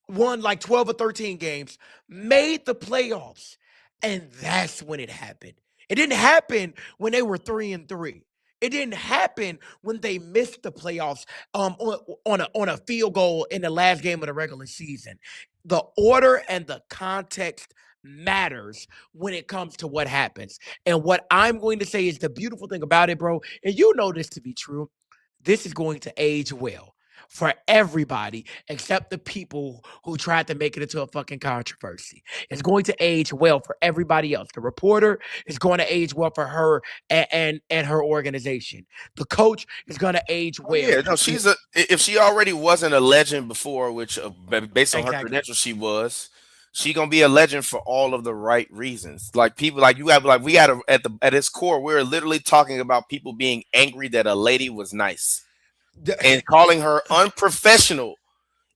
Won like 12 or 13 games, made the playoffs. And that's when it happened. It didn't happen when they were 3-3. It didn't happen when they missed the playoffs on a field goal in the last game of the regular season. The order and the context matters when it comes to what happens. And what I'm going to say is the beautiful thing about it, bro, and you know this to be true, this is going to age well for everybody except the people who tried to make it into a fucking controversy. It's going to age well for everybody else. The reporter is going to age well for her and her organization. The coach is going to age Oh yeah, well. no, she's a. If she already wasn't a legend before, which based on her Exactly. credentials she was, she gonna be a legend for all of the right reasons. Like people, like you have, like we got at its core, we're literally talking about people being angry that a lady was nice and calling her unprofessional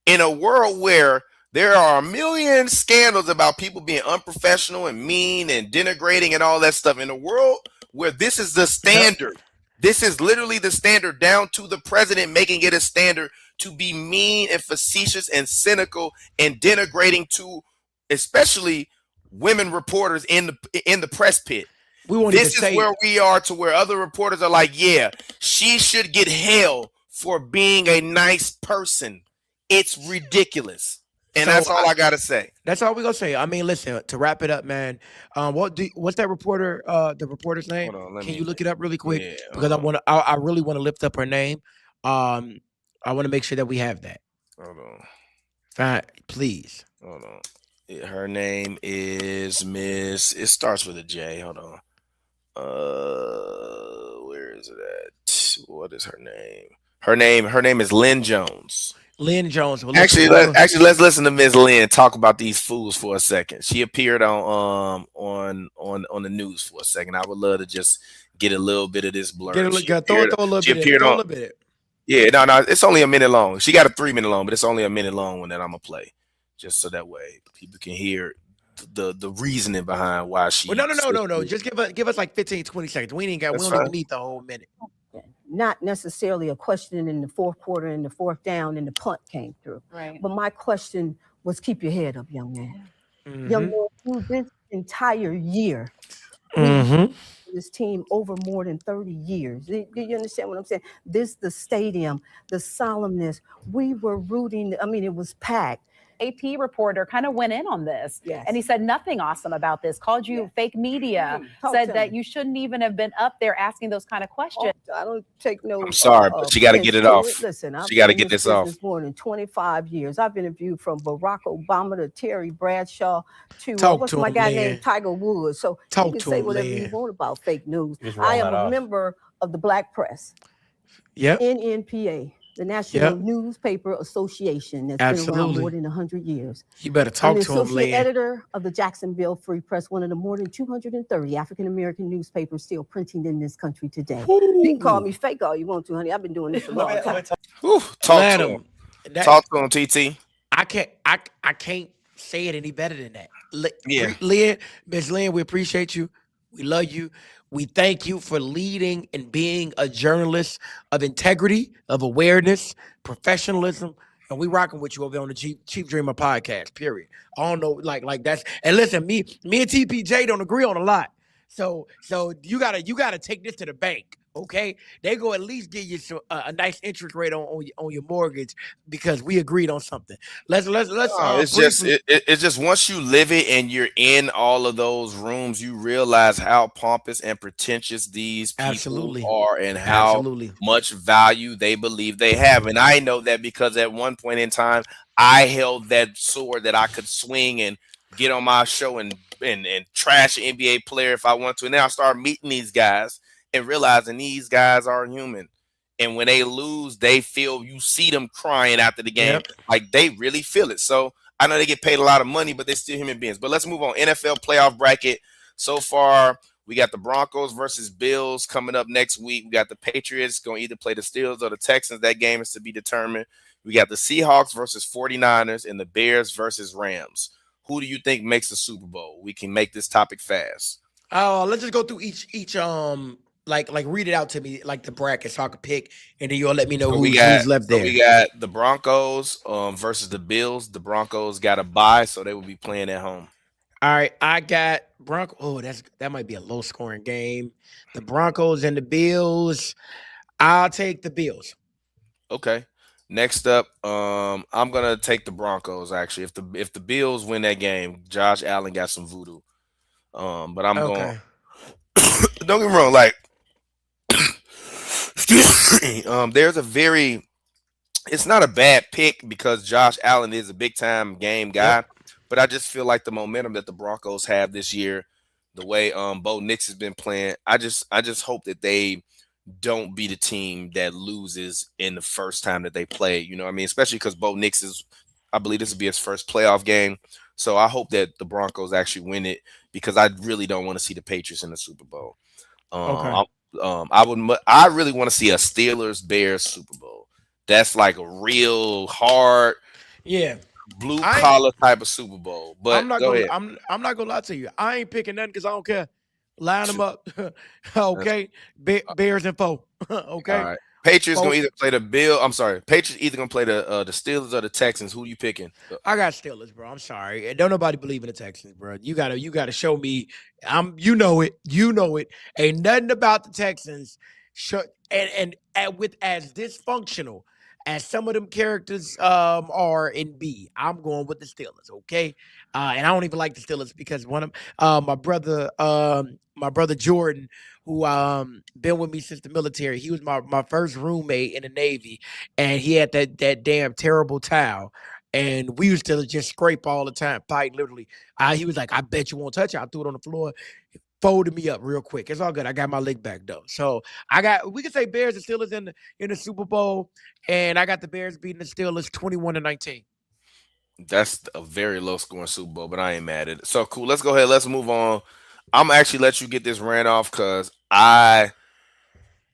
in a world where there are a million scandals about people being unprofessional and mean and denigrating and all that stuff, in a world where this is the Yep. standard. This is literally the standard, down to the president making it a standard to be mean and facetious and cynical and denigrating to especially women reporters in the press pit. We won't even This is say where we are, to where other reporters are like, yeah, she should get hell for being a nice person. It's ridiculous. And so. that's all I gotta say. That's all we're gonna say. I mean, listen, to wrap it up, man. What's that reporter? The reporter's name? Hold on, let Can me you look it up really quick? yeah, Because I really want to lift up her name. Um, I want to make sure that we have that. hold on. Fine, please. Hold on. Her name is Miss. It starts with a J. Hold on. Where is it at? What is her name? Her name is Lynn Jones. Lynn Jones. Well, listen, Actually, let's listen to Miss Lynn talk about these fools for a second. She appeared on the news for a second. I would love to just get a little bit of this get a blurb. look. Throw a little She bit. In, appeared throw a on. little bit. In. Yeah, no, it's only a minute long. She got a 3 minute long, but it's only a minute long one that I'm gonna play, just so that way people can hear the reasoning behind why she. Well, no. Just give us like 15, 20 seconds. We That's don't fine. even need the whole minute. Not necessarily a question in the fourth quarter and the fourth down and the punt came through. Right. But my question was, keep your head up, young man. Mhm. Young man, through this entire year, Mhm. this team over more than 30 years. Do you understand what I'm saying? The stadium, the solemnness, we were rooting. I mean, it was packed. AP reporter kind of went in on this. Yes. And he said nothing awesome about this, called you fake media, said that you shouldn't even have been up there asking those kind of questions. I don't take no. I'm sorry, but she got to get it off. Listen, I've She got to been in get this this off. business more than 25 years. I've interviewed from Barack Obama to Terry Bradshaw to what's my guy named Tiger Woods. So you can say whatever you want about fake news. I am a member of the Black Press. Yep. NNPA, the National Newspaper Association, that's been around more than 100 years. You better talk to him, I'm the associate editor of the Jacksonville Free Press, one of the more than 230 African-American newspapers still printing in this country today. You can call me fake all you want to, honey. I've been doing this a long time. Talk to him. Talk to him, TT. I can't say it any better than that. Ms. Lynn, we appreciate you. We love you. We thank you for leading and being a journalist of integrity, of awareness, professionalism, and we rocking with you over on the Chief Dreamer podcast. Period. I don't know, like that's. And listen, me and TPJ don't agree on a lot. So you gotta take this to the bank. Okay, they go at least give you a nice interest rate on your mortgage because we agreed on something. Let's. It's just once you live it and you're in all of those rooms, you realize how pompous and pretentious these people are and how much value they believe they have. And I know that because at one point in time, I held that sword that I could swing and get on my show and trash an NBA player if I want to. And then I started meeting these guys and realizing these guys are human. And when they lose, they feel, you see them crying after the game. Like they really feel it. So I know they get paid a lot of money, but they're still human beings. But let's move on. NFL playoff bracket. So far, we got the Broncos versus Bills coming up next week. We got the Patriots going to either play the Steelers or the Texans. That game is to be determined. We got the Seahawks versus 49ers and the Bears versus Rams. Who do you think makes the Super Bowl? We can make this topic fast. Let's just go through each like read it out to me, like the bracket, so I can pick, and then you'll let me know who's left there. So we got the Broncos versus the Bills. The Broncos got a bye, so they will be playing at home. All right, I got Broncos. Oh, that might be a low scoring game. The Broncos and the Bills. I'll take the Bills. Okay. Next up, I'm gonna take the Broncos. Actually, if the Bills win that game, Josh Allen got some voodoo. But I'm going. Don't get me wrong. Like, there's a very. It's not a bad pick because Josh Allen is a big time game guy, but I just feel like the momentum that the Broncos have this year, the way Bo Nix has been playing, I just hope that they don't be the team that loses in the first time that they play. You know what I mean? Especially because Bo Nix I believe this will be his first playoff game. So I hope that the Broncos actually win it because I really don't want to see the Patriots in the Super Bowl. I really want to see a Steelers Bears Super Bowl. That's like a real hard, blue collar type of Super Bowl. But I'm not gonna lie to you. I ain't picking nothing because I don't care. Line them up. Okay. Bears and foe. Okay. All right. Patriots gonna either play the Patriots either gonna play the Steelers or the Texans. Who you picking? I got Steelers, bro. I'm sorry. Don't nobody believe in the Texans, bro. You gotta show me. You know it. Ain't nothing about the Texans. And with as dysfunctional as some of them characters are in B, I'm going with the Steelers. Okay. And I don't even like the Steelers because one of my brother Jordan, who been with me since the military, he was my first roommate in the Navy, and he had that damn terrible towel. And we used to just scrape all the time, fight literally. He was like, I bet you won't touch it. I threw it on the floor, folded me up real quick. It's all good. I got my leg back though. So we can say Bears and Steelers in the Super Bowl, and I got the Bears beating the Steelers 21-19. That's a very low scoring Super Bowl, but I ain't mad at it. So cool. Let's go ahead. Let's move on. I'm gonna actually let you get this ran off because I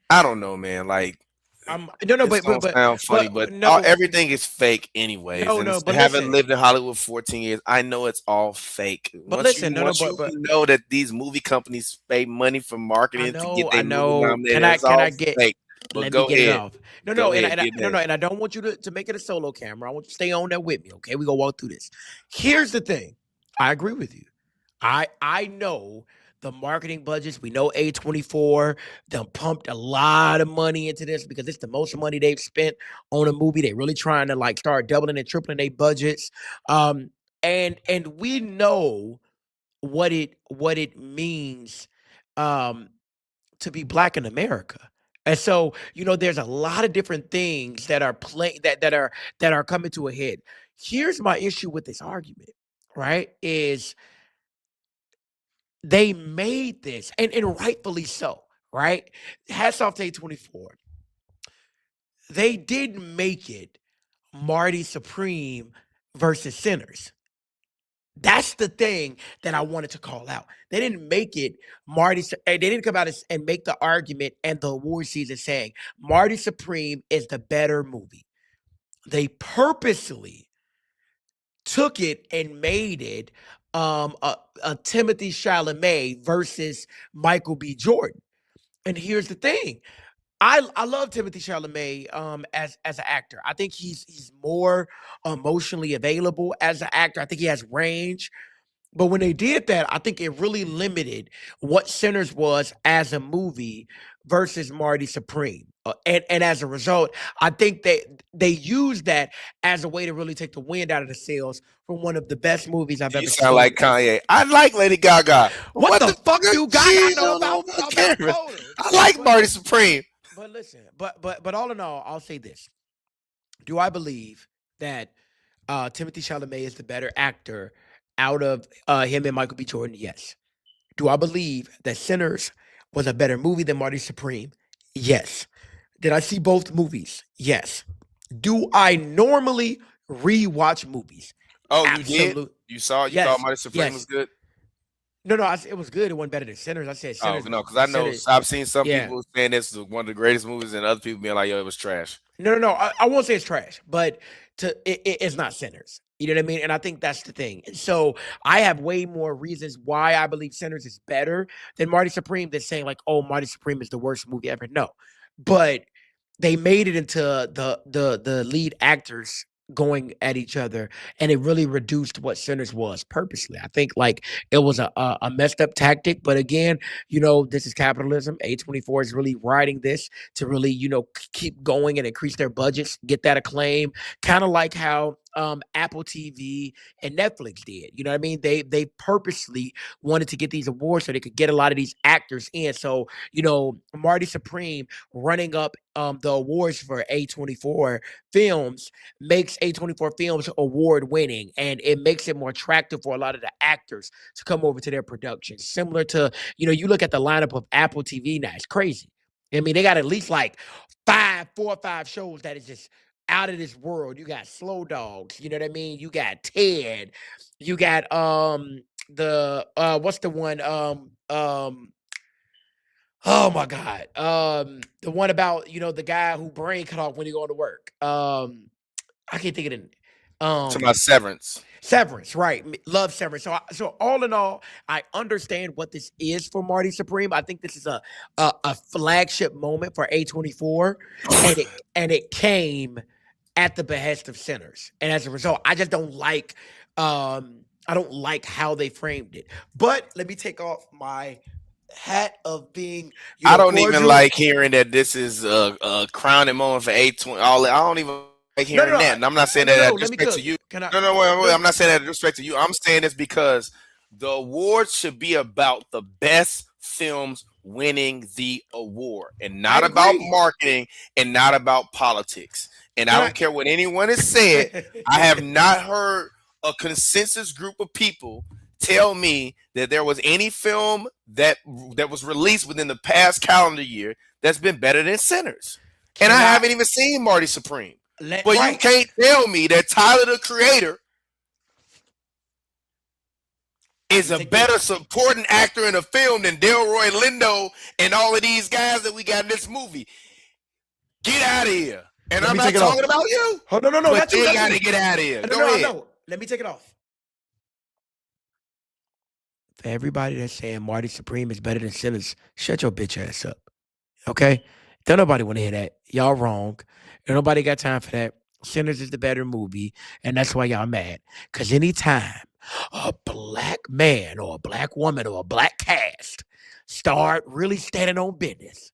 don't know, man. Like, but sound funny, but everything is fake anyways. But having lived in Hollywood for 14 years, I know it's all fake. Once you know that these movie companies pay money for marketing to get their movie nominated, it's all fake. But go ahead. It off. And I don't want you to make it a solo camera. I want you to stay on there with me. Okay, we gonna walk through this. Here's the thing. I agree with you. I know the marketing budgets. We know A24 done pumped a lot of money into this because it's the most money they've spent on a movie. They really trying to like start doubling and tripling their budgets. And we know what it means um to be Black in America. And so, there's a lot of different things that are that are coming to a head. Here's my issue with this argument, right? Is they made this, and rightfully so, right? Hats off to A24. They didn't make it Marty Supreme versus Sinners. That's the thing that I wanted to call out. They didn't make it They didn't come out and make the argument and the award season saying Marty Supreme is the better movie. They purposely took it and made it a Timothy Chalamet versus Michael B. Jordan. And here's the thing. I love Timothy Chalamet as an actor. I think he's more emotionally available as an actor. I think he has range. But when they did that, I think it really limited what Sinners was as a movie versus Marty Supreme. And as a result, I think they used that as a way to really take the wind out of the sails from one of the best movies I've ever You seen. sound like Kanye. I like Lady Gaga. What the fuck you Gaga know about photos? I like Marty Supreme. But listen, but all in all, I'll say this. Do I believe that Timothy Chalamet is the better actor out of him and Michael B. Jordan? Yes. Do I believe that Sinners was a better movie than Marty Supreme? Yes. Did I see both movies? Yes. Do I normally rewatch movies? Oh, absolutely. You did? You saw? You thought Marty Supreme was good? No, it was good. It wasn't better than Sinners. I said Sinners. Oh, no, because I know I've seen some people saying this is one of the greatest movies and other people being like, yo, it was trash. No. I won't say it's trash, but it's not Sinners. You know what I mean? And I think that's the thing. So I have way more reasons why I believe Sinners is better than Marty Supreme than saying like, oh, Marty Supreme is the worst movie ever. No. But they made it into the lead actors going at each other, and it really reduced what Sinners was purposely. I think like it was a messed up tactic, but again, this is capitalism. A24 is really riding this to really, keep going and increase their budgets, get that acclaim, kind of like how Apple TV and Netflix did. You know what I mean? They purposely wanted to get these awards so they could get a lot of these actors in. So, Marty Supreme running up the awards for A24 films makes A24 films award winning, and it makes it more attractive for a lot of the actors to come over to their productions. Similar to, you look at the lineup of Apple TV now, it's crazy. I mean, they got at least like 4 or 5 shows that is just out of this world. You got Slow Dogs, you know what I mean? You got Ted. You got the what's the one? Oh my God. The one about, the guy who brain cut off when he going to work. I can't think of it. Talking about Severance. Severance, right? Love Severance. So all in all, I understand what this is for Marty Supreme. I think this is a flagship moment for A24, and it came at the behest of Sinners. And as a result, I just don't like how they framed it. But let me take off my hat of being. I don't even like hearing that this is a crowning moment for A20. I don't even like hearing that. And I'm not saying that out of respect to you. Wait. I'm not saying that out of respect to you. I'm saying this because the awards should be about the best films winning the award, and not about marketing and not about politics. And I don't care what anyone has said. I have not heard a consensus group of people tell me that there was any film that was released within the past calendar year that's been better than Sinners. And I haven't even seen Marty Supreme. But you can't tell me that Tyler, the Creator, is a better supporting actor in a film than Delroy Lindo and all of these guys that we got in this movie. Get out of here. And I'm not talking about you. Oh, no. But you got to get out of here. Go ahead. No. Let me take it off. For everybody that's saying Marty Supreme is better than Sinners, shut your bitch ass up. Okay? Don't nobody want to hear that. Y'all wrong. Ain't nobody got time for that. Sinners is the better movie, and that's why y'all mad. Because anytime a black man or a black woman or a black cast start really standing on business.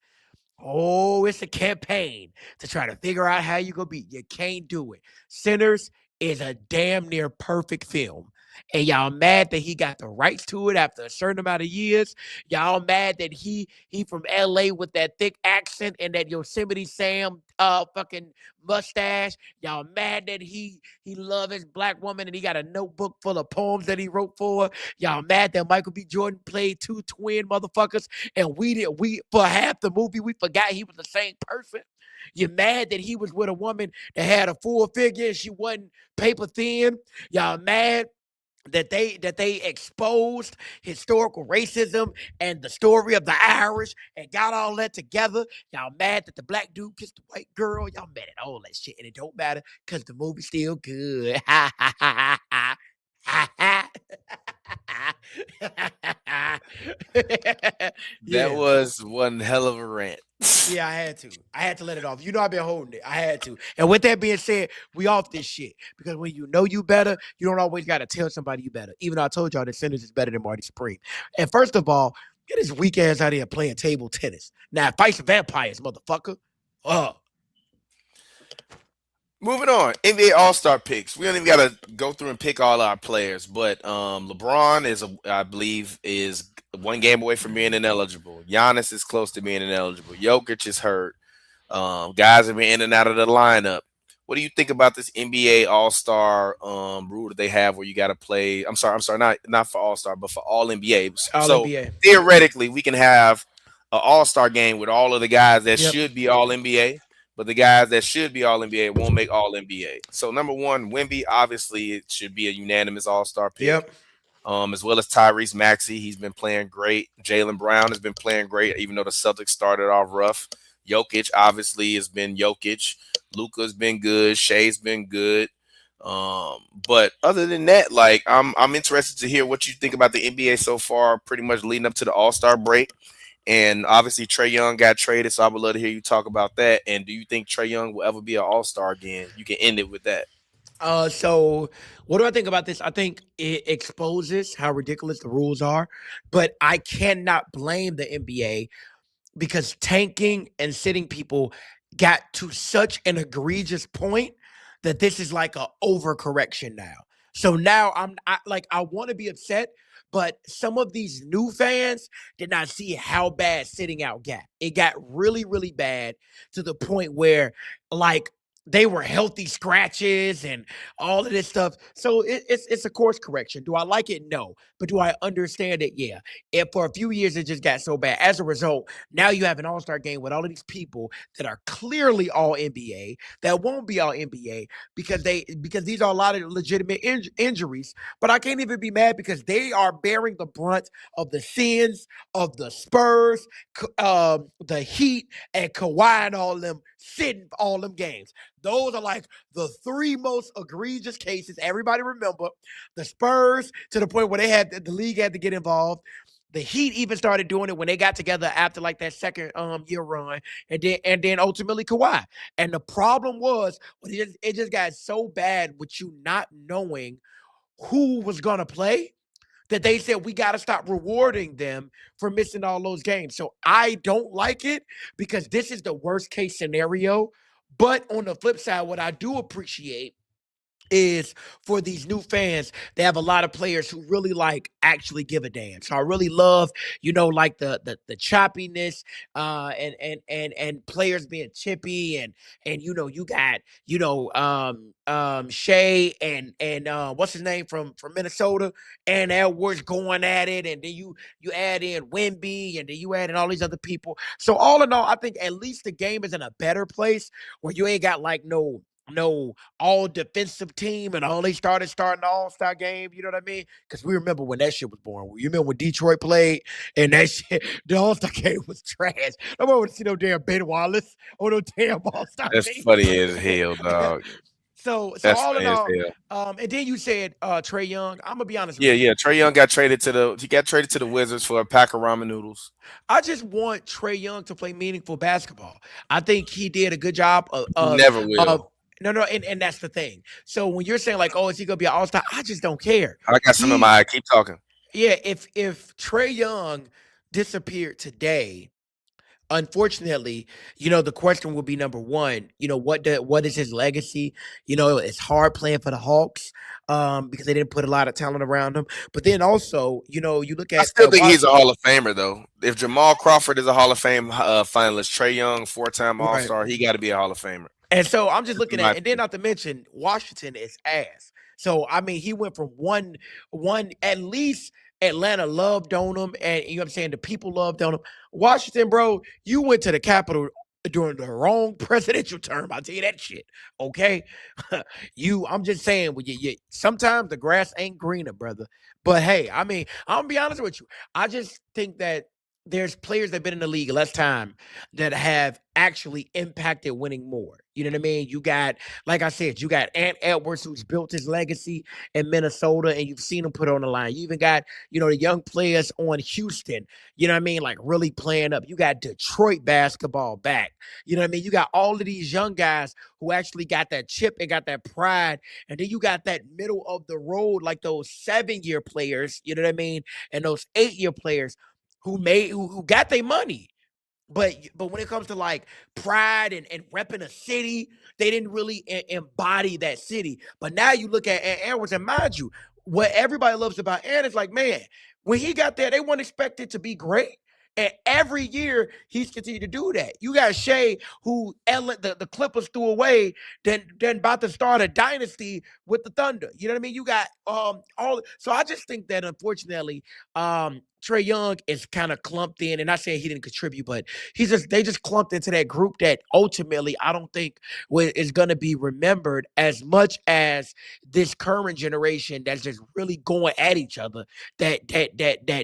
Oh, it's a campaign to try to figure out how you gonna be. You can't do it. Sinners is a damn near perfect film. And y'all mad that he got the rights to it after a certain amount of years. Y'all mad that he from LA with that thick accent and that Yosemite Sam fucking mustache. Y'all mad that he love his black woman and he got a notebook full of poems that he wrote for her. Y'all mad that Michael B. Jordan played two twin motherfuckers and we for half the movie we forgot he was the same person. You're mad that he was with a woman that had a full figure and she wasn't paper thin. Y'all mad that they exposed historical racism and the story of the Irish and got all that together. Y'all mad that the black dude kissed the white girl. Y'all mad at all that shit, and it don't matter because the movie's still good. Ha ha ha ha ha ha. That Yeah. was one hell of a rant. Yeah, I had to. I had to let it off. You know I've been holding it. I had to. And with that being said, we off this shit. Because when you know you better, you don't always gotta tell somebody you better. Even though I told y'all that Sanders is better than Marty Supreme. And first of all, get his weak ass out here playing table tennis. Now fight some vampires, motherfucker. Oh. Moving on, NBA All Star picks. We don't even gotta go through and pick all our players, but LeBron I believe, is one game away from being ineligible. Giannis is close to being ineligible. Jokic is hurt. Guys have been in and out of the lineup. What do you think about this NBA All Star rule that they have where you got to play? I'm sorry, not for All Star, but for All NBA. All So NBA. theoretically, we can have an All Star game with all of the guys that Yep. should be All NBA, but the guys that should be All NBA won't make All NBA. So number one, Wemby, obviously it should be a unanimous All Star pick. Yep. As well as Tyrese Maxey, he's been playing great. Jalen Brown has been playing great, even though the Celtics started off rough. Jokic obviously has been Jokic. Luka's been good. Shea's been good. But other than that, like I'm interested to hear what you think about the NBA so far, pretty much leading up to the All-Star break. And obviously Trae Young got traded, so I would love to hear you talk about that. And do you think Trae Young will ever be an All-Star again? You can end it with that. So what do I think about this? I think it exposes how ridiculous the rules are, but I cannot blame the NBA because tanking and sitting people got to such an egregious point that this is like a overcorrection now. So now I want to be upset, but some of these new fans did not see how bad sitting out got. It got really, really bad to the point where like they were healthy scratches and all of this stuff. So it's a course correction. Do I like it? No. But do I understand it? Yeah. And for a few years, it just got so bad. As a result, now you have an all-star game with all of these people that are clearly all NBA that won't be all NBA because these are a lot of legitimate injuries. But I can't even be mad because they are bearing the brunt of the sins of the Spurs, the Heat, and Kawhi and all them sitting all them games. Those are like the three most egregious cases. Everybody remember the Spurs to the point where the league had to get involved. The Heat even started doing it when they got together after like that second year run, and then ultimately Kawhi. And the problem was it just got so bad with you not knowing who was gonna play that they said we got to stop rewarding them for missing all those games. So I don't like it because this is the worst case scenario. But on the flip side, what I do appreciate is for these new fans, they have a lot of players who really like actually give a damn. So I really love, like the choppiness, and players being chippy and you got Shea and what's his name from Minnesota and Edwards going at it, and then you add in Wemby, and then you add in all these other people. So all in all, I think at least the game is in a better place where you ain't got like no all defensive team and all they starting the all-star game, you know what I mean? Because we remember when that shit was born. You remember when Detroit played and that shit, the all-star game was trash. Nobody want to see no damn Ben Wallace or no damn all-star That's game. funny as hell, dog. So That's all in funny as all, hell. and then you said Trae Young. I'm gonna be honest with Yeah, you. yeah. Trae Young got traded to the Wizards for a pack of ramen noodles. I just want Trae Young to play meaningful basketball. I think he did a good job He never of will. No, and that's the thing. So when you're saying like, oh, is he gonna be an all-star? I just don't care. I got some in my eye. Keep talking. Yeah, if Trae Young disappeared today, unfortunately, the question will be number one, what is his legacy? It's hard playing for the Hawks, because they didn't put a lot of talent around him. But then also, you look I at still think he's a Washington. Hall of Famer, though. If Jamal Crawford is a Hall of Fame finalist, Trae Young, 4-time All Right. Star, he got to be a Hall of Famer. And so I'm just That's looking my at, and then opinion. not to mention Washington is ass. So I mean, he went from one at least Atlanta loved on him, and you know what I'm saying, the people loved on him. Washington, bro, you went to the Capitol during the wrong presidential term. I'll tell you that shit. Okay, I'm just saying, sometimes the grass ain't greener, brother. But hey, I mean, I'm gonna be honest with you. I just think that there's players that've been in the league less time that have actually impacted winning more. You know what I mean? You got, like I said, you got Ant Edwards, who's built his legacy in Minnesota, and you've seen him put on the line. You even got, the young players on Houston, you know what I mean? Like really playing up. You got Detroit basketball back. You know what I mean? You got all of these young guys who actually got that chip and got that pride. And then you got that middle of the road, like those 7-year players, you know what I mean? And those 8-year players who got their money. But when it comes to like pride and repping a city, they didn't really embody that city. But now you look at Ant Edwards, and mind you, what everybody loves about Ant is like, man, when he got there, they weren't expected to be great. And every year he's continued to do that. You got Shea, who the Clippers threw away, then about to start a dynasty with the Thunder. You know what I mean? You got all. So I just think that unfortunately, Trae Young is kind of clumped in, and not saying he didn't contribute, but they just clumped into that group that ultimately I don't think is going to be remembered as much as this current generation that's just really going at each other. That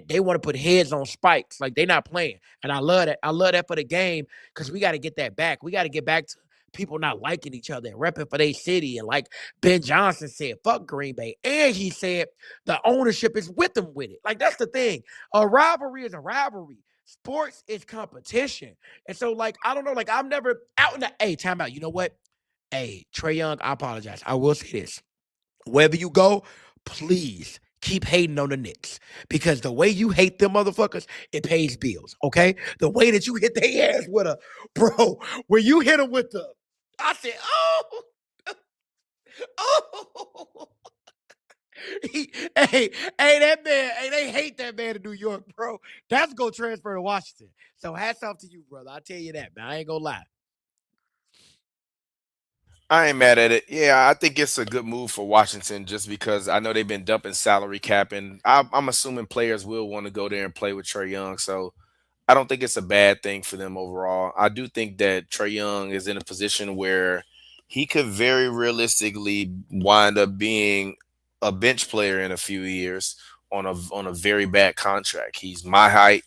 they want to put heads on spikes, like they're not playing, and I love that. I love that for the game, because we got to get that back. We got to get back to people not liking each other and repping for their city. And like Ben Johnson said, fuck Green Bay. And he said the ownership is with them with it. Like, that's the thing. A rivalry is a rivalry. Sports is competition. And so, like, I don't know, like, I'm never out in the, hey, time out. You know what? Hey, Trae Young, I apologize. I will say this. Wherever you go, please keep hating on the Knicks, because the way you hate them motherfuckers, it pays bills, okay? The way that you hit their ass with bro, when you hit them with I said, oh, oh. That man, they hate that man in New York, bro. That's gonna transfer to Washington. So hats off to you, brother. I tell you that, man. I ain't gonna lie. I ain't mad at it. Yeah, I think it's a good move for Washington just because I know they've been dumping salary cap, and I'm assuming players will want to go there and play with Trey Young. So I don't think it's a bad thing for them overall. I do think that Trey Young is in a position where he could very realistically wind up being a bench player in a few years on a very bad contract. He's my height,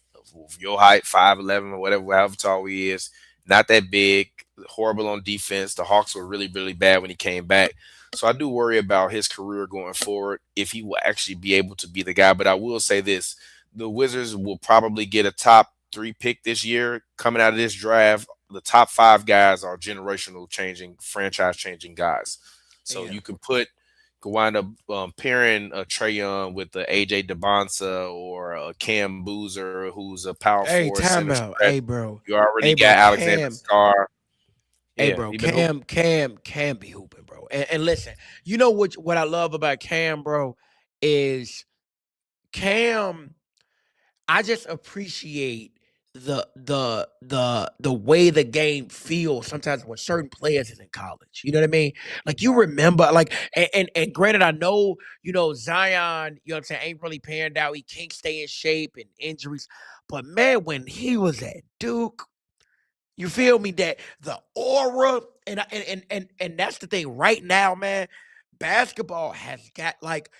your height, 5'11" or whatever, however tall he is. Not that big, horrible on defense. The Hawks were really, really bad when he came back. So I do worry about his career going forward, if he will actually be able to be the guy. But I will say this: the Wizards will probably get a top 3 pick this year coming out of this draft. The top 5 guys are generational changing, franchise changing guys. So Yeah. you could wind up pairing a Trae Young with the AJ DeBonsa or a Cam Boozer, who's a power Hey, forward center timeout. stretch. Hey, bro. You already Hey, bro. got Alexander Cam. Scar. Hey, Yeah, bro. he been hooping. Cam be hooping, bro. And listen, you know what I love about Cam, bro, is Cam. I just appreciate the way the game feels sometimes when certain players is in college. You know what I mean? Like, you remember, like, and granted, I know, Zion, you know what I'm saying, ain't really panned out. He can't stay in shape and injuries. But man, when he was at Duke, you feel me? That the aura, and that's the thing. Right now, man, basketball has got like,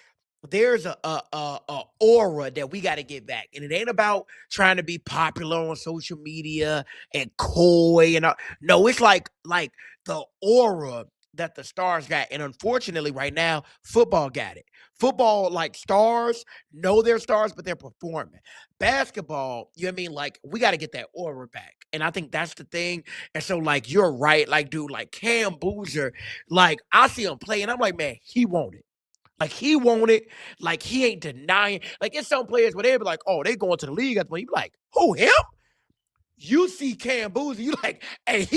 there's a aura that we got to get back, and it ain't about trying to be popular on social media and coy and all. No, it's like the aura that the stars got, and unfortunately, right now, football got it. Football, like, stars know they're stars, but they're performing. Basketball, you know what I mean? Like, we got to get that aura back. And I think that's the thing. And so, like, you're right. Like, dude, like Cam Boozer, like, I see him play, and I'm like, man, he want it. Like, he want it. Like, he ain't denying. Like, it's some players where they be like, oh, they going to the league. You be like, who, him? You see Cam Boozer, you like, hey,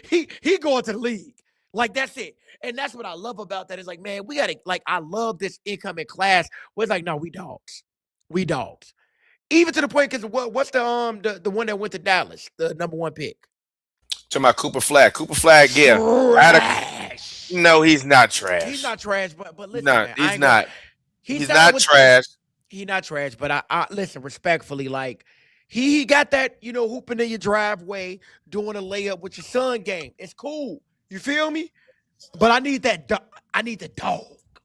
he going to the league. Like, that's it. And that's what I love about that. Is like, man, we gotta, like, I love this incoming class where it's like, no, we dogs. We dogs. Even to the point, because what's the one that went to Dallas, the #1 pick? To my Cooper Flag. Cooper Flag, yeah. Trash. No, he's not He's trash. not trash, but He's listen, not. man, I He's ain't gonna. not. He He's signed not with. trash. He not trash, but I listen respectfully. Like, he got that, hooping in your driveway, doing a layup with your son game. It's cool. You feel me? But I need that. I need the dog.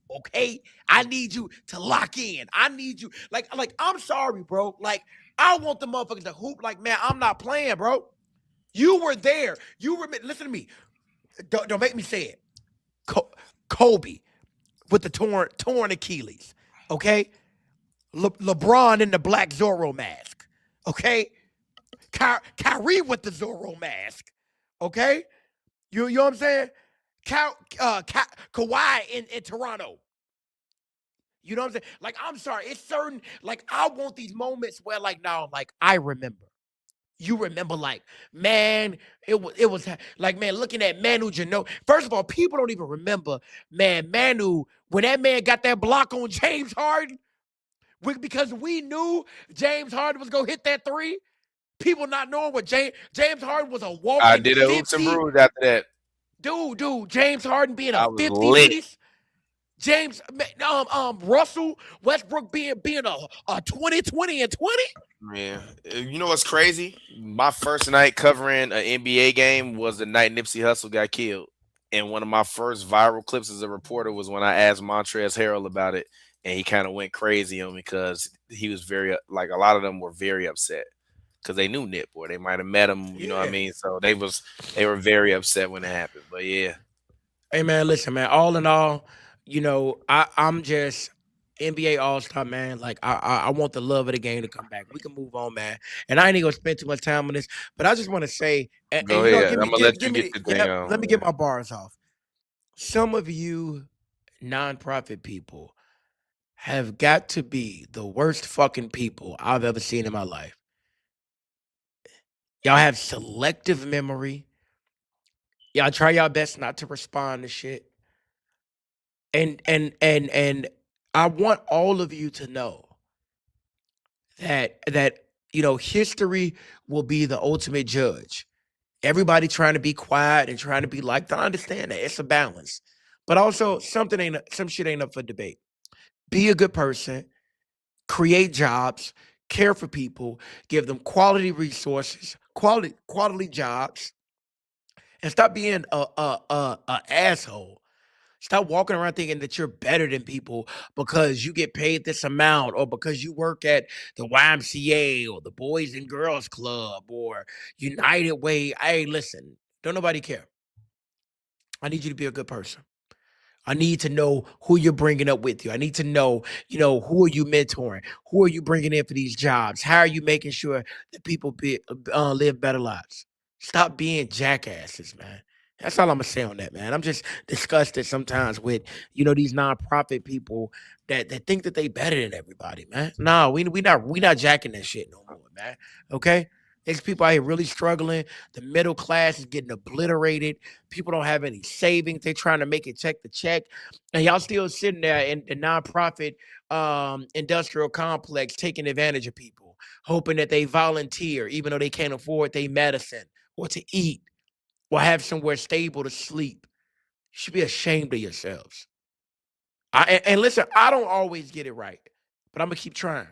Okay, I need you to lock in. I need you. Like I'm sorry, bro. Like, I want the motherfuckers to hoop. Like, man, I'm not playing, bro. You were there. You were. Listen to me. Don't make me say it. Kobe with the torn Achilles. Okay. LeBron in the black Zorro mask. Okay. Kyrie with the Zorro mask. Okay. You know what I'm saying? Kawhi in Toronto. You know what I'm saying? Like, I'm sorry. It's certain, like, I want these moments where, like, now, like, I remember. You remember, like, man, it was like, man, looking at Manu Ginobili. First of all, people don't even remember, man, Manu, when that man got that block on James Harden, because we knew James Harden was gonna hit that three. People not knowing what James Harden was a I walking did a hoops and 50. brews after that. Dude, James Harden being a I was 50 lit. piece. James, Russell Westbrook being a 20 and 20. Man, you know what's crazy? My first night covering an NBA game was the night Nipsey Hussle got killed. And one of my first viral clips as a reporter was when I asked Montrezl Harrell about it, and he kind of went crazy on me because he was very like a lot of them were very upset because they knew Nip or they might have met him. You know what I Yeah. mean? So they were very upset when it happened. But yeah, Hey, man, listen, man. All in all, I'm just NBA All Star, man. Like, I want the love of the game to come back. We can move on, man. And I ain't even gonna spend too much time on this, but I just want to say, and go you know, ahead. I'm gonna let you give get me, the thing yeah. Let on. me get my bars off. Some of you nonprofit people have got to be the worst fucking people I've ever seen in my life. Y'all have selective memory. Y'all try y'all best not to respond to shit. And I want all of you to know that history will be the ultimate judge. Everybody trying to be quiet and trying to be liked. I understand that it's a balance, but also some shit ain't up for debate. Be a good person, create jobs, care for people, give them quality resources, quality jobs, and stop being a asshole. Stop walking around thinking that you're better than people because you get paid this amount or because you work at the YMCA or the Boys and Girls Club or United Way. Hey, listen, don't nobody care. I need you to be a good person. I need to know who you're bringing up with you. I need to know, who are you mentoring? Who are you bringing in for these jobs? How are you making sure that people live better lives? Stop being jackasses, man. That's all I'm gonna say on that, man. I'm just disgusted sometimes with, these nonprofit people that think that they better than everybody, man. No, we not jacking that shit no more, man. Okay? There's people out here really struggling. The middle class is getting obliterated. People don't have any savings. They're trying to make it check to check. And y'all still sitting there in the nonprofit industrial complex taking advantage of people, hoping that they volunteer, even though they can't afford their medicine or to eat or have somewhere stable to sleep. You should be ashamed of yourselves. And listen, I don't always get it right, but I'm going to keep trying.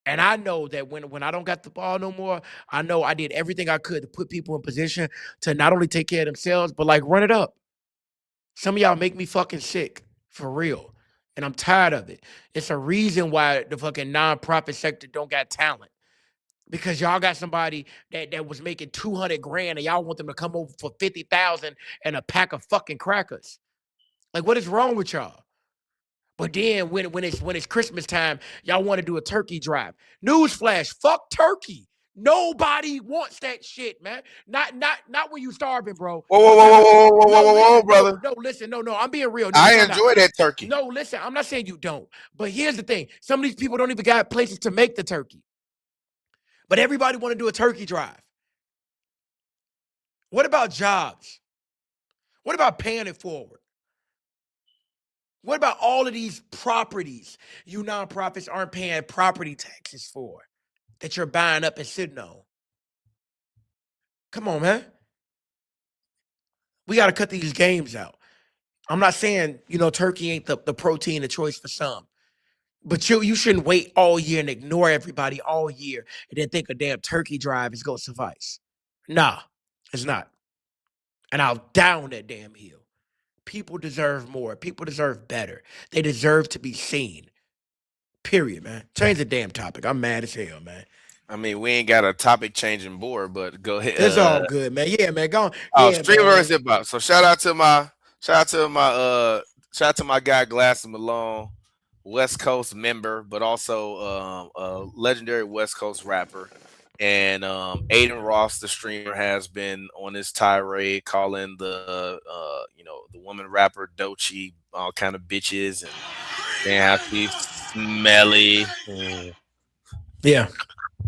And I know that when I don't got the ball no more, I know I did everything I could to put people in position to not only take care of themselves, but like run it up. Some of y'all make me fucking sick, for real. And I'm tired of it. It's a reason why the fucking nonprofit sector don't got talent. Because y'all got somebody that was making 200 grand and y'all want them to come over for 50,000 and a pack of fucking crackers. Like, what is wrong with y'all? But then when it's Christmas time, y'all want to do a turkey drive. Newsflash, fuck turkey. Nobody wants that shit, man. Not when you starving, bro. Whoa, whoa, No, whoa, no, whoa, no. whoa, whoa, whoa, No, whoa, whoa, listen, brother. listen, no. I'm being real. No, I no. enjoy that turkey. No, listen, I'm not saying you don't. But here's the thing. Some of these people don't even got places to make the turkey. But everybody want to do a turkey drive. What about jobs? What about paying it forward? What about all of these properties you nonprofits aren't paying property taxes for that you're buying up and sitting on? Come on, man. We got to cut these games out. I'm not saying, turkey ain't the protein of choice for some. But you shouldn't wait all year and ignore everybody all year and then think a damn turkey drive is going to suffice. Nah, it's not. And I'll down that damn hill. People deserve more. People deserve better. They deserve to be seen. Period, man. Change the damn topic. I'm mad as hell, man. I mean, we ain't got a topic changing board, but go ahead. It's all good, man. Yeah, man. Go on. Oh, Yeah, streamer man. versus hip hop. So shout out to my shout out to my guy Glass Malone, West Coast member, but also a legendary West Coast rapper. And Aiden Ross, the streamer, has been on this tirade calling the woman rapper Doechii all kind of bitches and saying how she's smelly. Yeah.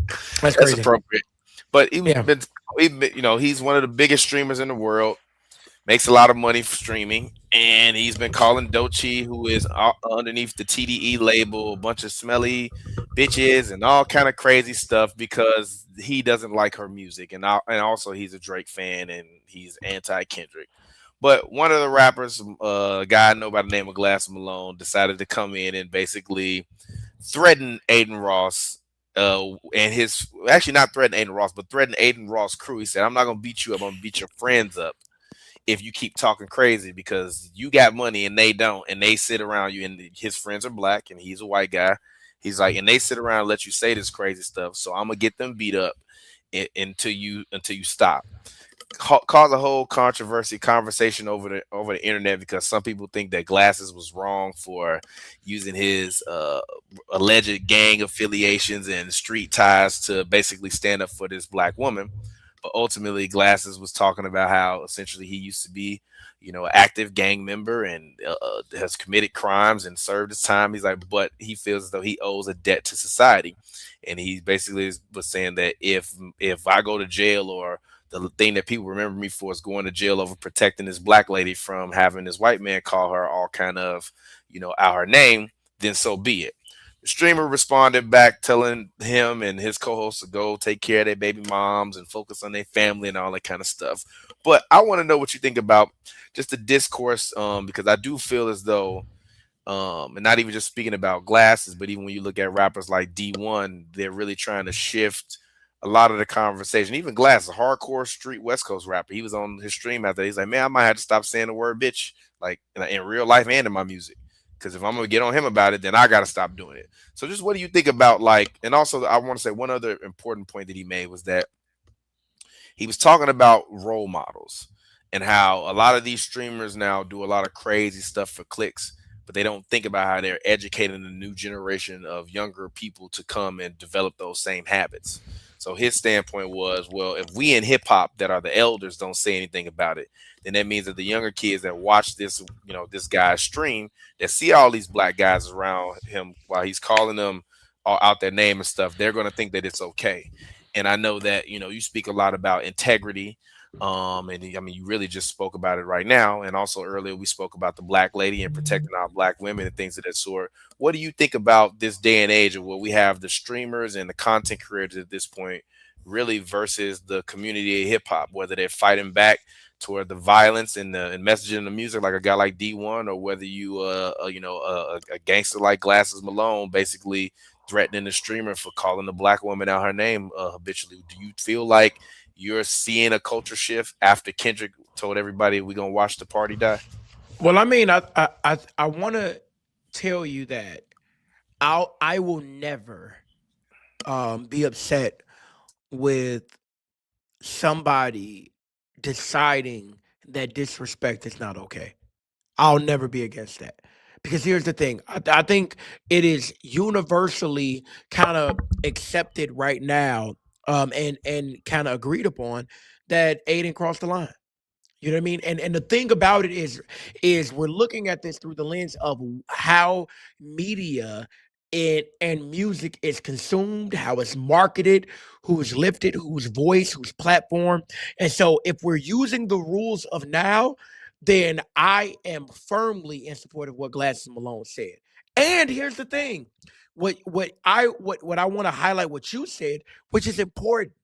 That's That's crazy. appropriate. But Yeah. he's one of the biggest streamers in the world, makes a lot of money for streaming, and he's been calling Doechii, who is underneath the TDE label, a bunch of smelly bitches and all kind of crazy stuff because he doesn't like her music, and also he's a Drake fan and he's anti Kendrick. But one of the rappers, a guy I know by the name of Glass Malone, decided to come in and basically threaten Aiden Ross. And his actually not threaten Aiden Ross, but threaten Aiden Ross' crew. He said, "I'm not gonna beat you up. I'm gonna beat your friends up if you keep talking crazy because you got money and they don't, and they sit around you. And his friends are black, and he's a white guy. He's like, and they sit around and let you say this crazy stuff. So I'm gonna get them beat up until you stop." Cause a whole conversation over the internet because some people think that Glasses was wrong for using his alleged gang affiliations and street ties to basically stand up for this black woman. But ultimately, Glasses was talking about how essentially he used to be, an active gang member and has committed crimes and served his time. He's like, but he feels as though he owes a debt to society, and he basically was saying that if I go to jail or the thing that people remember me for is going to jail over protecting this black lady from having this white man call her all kind of, out her name, then so be it. The streamer responded back, telling him and his co-host to go take care of their baby moms and focus on their family and all that kind of stuff. But I want to know what you think about just the discourse, because I do feel as though, and not even just speaking about Glasses, but even when you look at rappers like D1, they're really trying to shift a lot of the conversation. Even Glass, a hardcore street West Coast rapper, he was on his stream after. He's like, "Man, I might have to stop saying the word bitch, like in real life and in my music, because if I'm gonna get on him about it, then I got to stop doing it." So, just what do you think about and also I want to say one other important point that he made was that he was talking about role models and how a lot of these streamers now do a lot of crazy stuff for clicks, but they don't think about how they're educating the new generation of younger people to come and develop those same habits. So his standpoint was, well, if we in hip hop that are the elders don't say anything about it, then that means that the younger kids that watch this, this guy's stream, that see all these black guys around him while he's calling them all out their name and stuff, they're going to think that it's okay. And I know that, you speak a lot about integrity. And I mean, you really just spoke about it right now. And also earlier, we spoke about the black lady and protecting our black women and things of that sort. What do you think about this day and age of where we have the streamers and the content creators at this point, really versus the community of hip hop, whether they're fighting back toward the violence and messaging in the music like a guy like D1, or whether a gangster like Glasses Malone basically threatening the streamer for calling the black woman out her name habitually. Do you feel like you're seeing a culture shift after Kendrick told everybody we're gonna watch the party die? Well, I mean, I want to tell you that I will never be upset with somebody deciding that disrespect is not okay. I'll never be against that. Because here's the thing. I think it is universally kind of accepted right now and kind of agreed upon that Aiden crossed the line. You know what I mean? And the thing about it is we're looking at this through the lens of how media and music is consumed, how it's marketed, who's lifted, whose voice, whose platform. And so if we're using the rules of now, then I am firmly in support of what Glasses Malone said. And here's the thing. What I want to highlight what you said, which is important.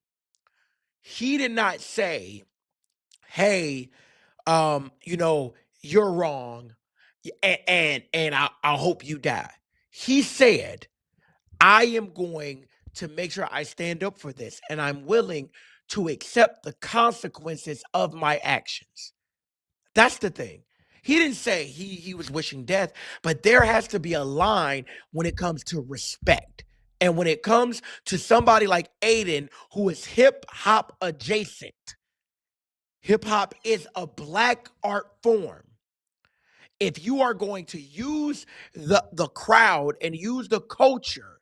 He did not say, hey, you're wrong, and I hope you die. He said, I am going to make sure I stand up for this, and I'm willing to accept the consequences of my actions. That's the thing. He didn't say he was wishing death, but there has to be a line when it comes to respect. And when it comes to somebody like Aiden, who is hip hop adjacent, hip hop is a black art form. If you are going to use the crowd and use the culture,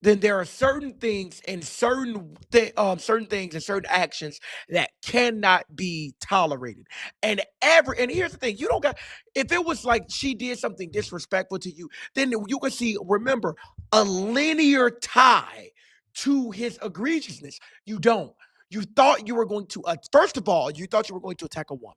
then there are certain things and certain things and certain actions that cannot be tolerated. And here's the thing: you don't got, if it was like she did something disrespectful to you, then you can see, remember, a linear tie to his egregiousness. You don't. You thought you were going to. First of all, you thought you were going to attack a woman.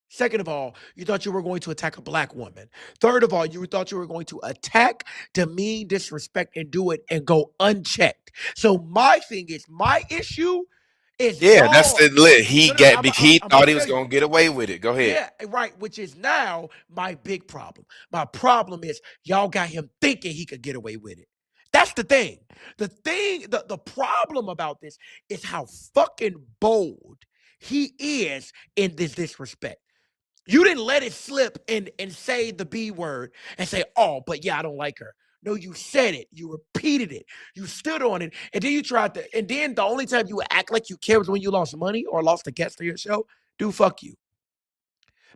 Second of all, you thought you were going to attack a black woman. Third of all, you thought you were going to attack, demean, disrespect, and do it and go unchecked. So my thing is, my issue is Yeah, that's y'all. the lit. No, no, no. He I'm about thought to he was tell you. gonna get away with it. Go ahead. Yeah, right. Which is now my big problem. My problem is y'all got him thinking he could get away with it. That's the thing. The problem about this is how fucking bold he is in this disrespect. You didn't let it slip and say the B word and say, oh, but yeah, I don't like her. No, you said it. You repeated it. You stood on it. And then you tried to, and then the only time you act like you care was when you lost money or lost a guest to your show. Dude, fuck you.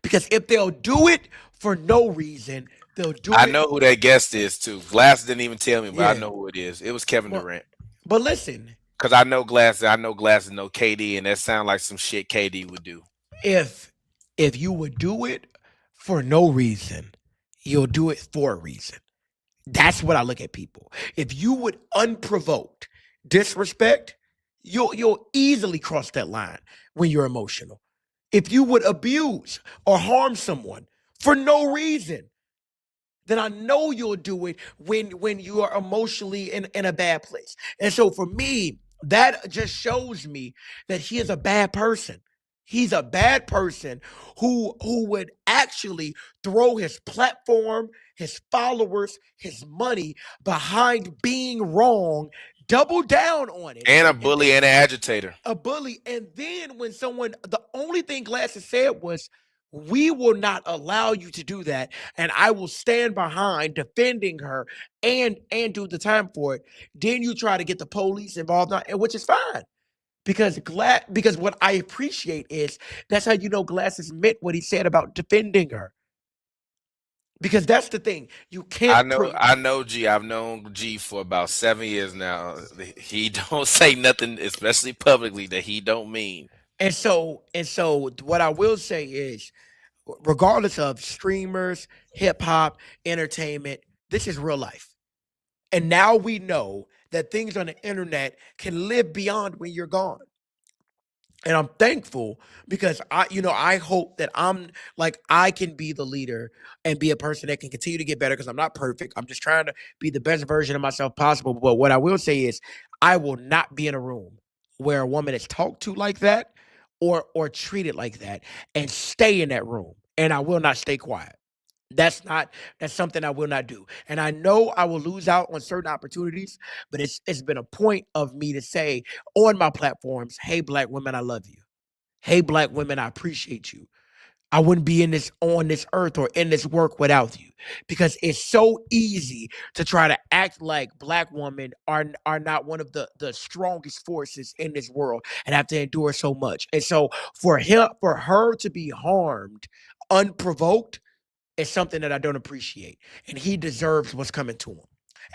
Because if they'll do it for no reason, they'll do I it. know who that guest is too. Glass didn't even tell me, but I Yeah. know who it is. It was Kevin But, Durant. but listen, Cause I know Glass. I know Glass and know KD, and that sounds like some shit KD would do. if if you would do it for no reason, you'll do it for a reason. That's what I look at people. If you would unprovoked disrespect, you'll easily cross that line when you're emotional. If you would abuse or harm someone for no reason, then I know you'll do it when you are emotionally in a bad place. And so for me, that just shows me that he is a bad person. He's a bad person who would actually throw his platform, his followers, his money behind being wrong, double down on it. And a And bully and an agitator. a bully. And then when someone, the only thing Glasses said was, we will not allow you to do that, and I will stand behind defending her and do the time for it. Then you try to get the police involved, which is fine. Because what I appreciate is that's how you know Glasses meant what he said about defending her. Because that's the thing. You can't I know G. I've known G for about 7 years now. He don't say nothing, especially publicly, that he don't mean. and so what I will say is, regardless of streamers, hip hop, entertainment, this is real life. And now we know that things on the internet can live beyond when you're gone. And I'm thankful because I hope that I can be the leader and be a person that can continue to get better, because I'm not perfect. I'm just trying to be the best version of myself possible. But what I will say is, I will not be in a room where a woman is talked to like that or treated like that and stay in that room. And I will not stay quiet. That's something I will not do. And I know I will lose out on certain opportunities, but it's been a point of me to say on my platforms, hey, black women, I love you. Hey, black women, I appreciate you. I wouldn't be on this earth or in this work without you, because it's so easy to try to act like black women are not one of the strongest forces in this world and have to endure so much. And so for her to be harmed unprovoked is something that I don't appreciate, and he deserves what's coming to him.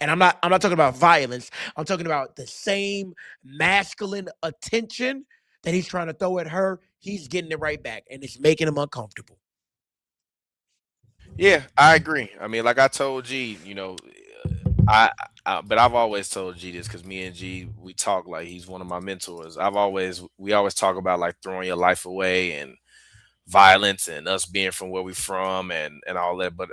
And I'm not talking about violence. I'm talking about the same masculine attention that he's trying to throw at her. He's getting it right back, and it's making him uncomfortable. Yeah, I agree. I mean, like I told G, I, but I've always told G this because me and G we talk like he's one of my mentors. We always talk about like throwing your life away and violence and us being from where we from and all that. But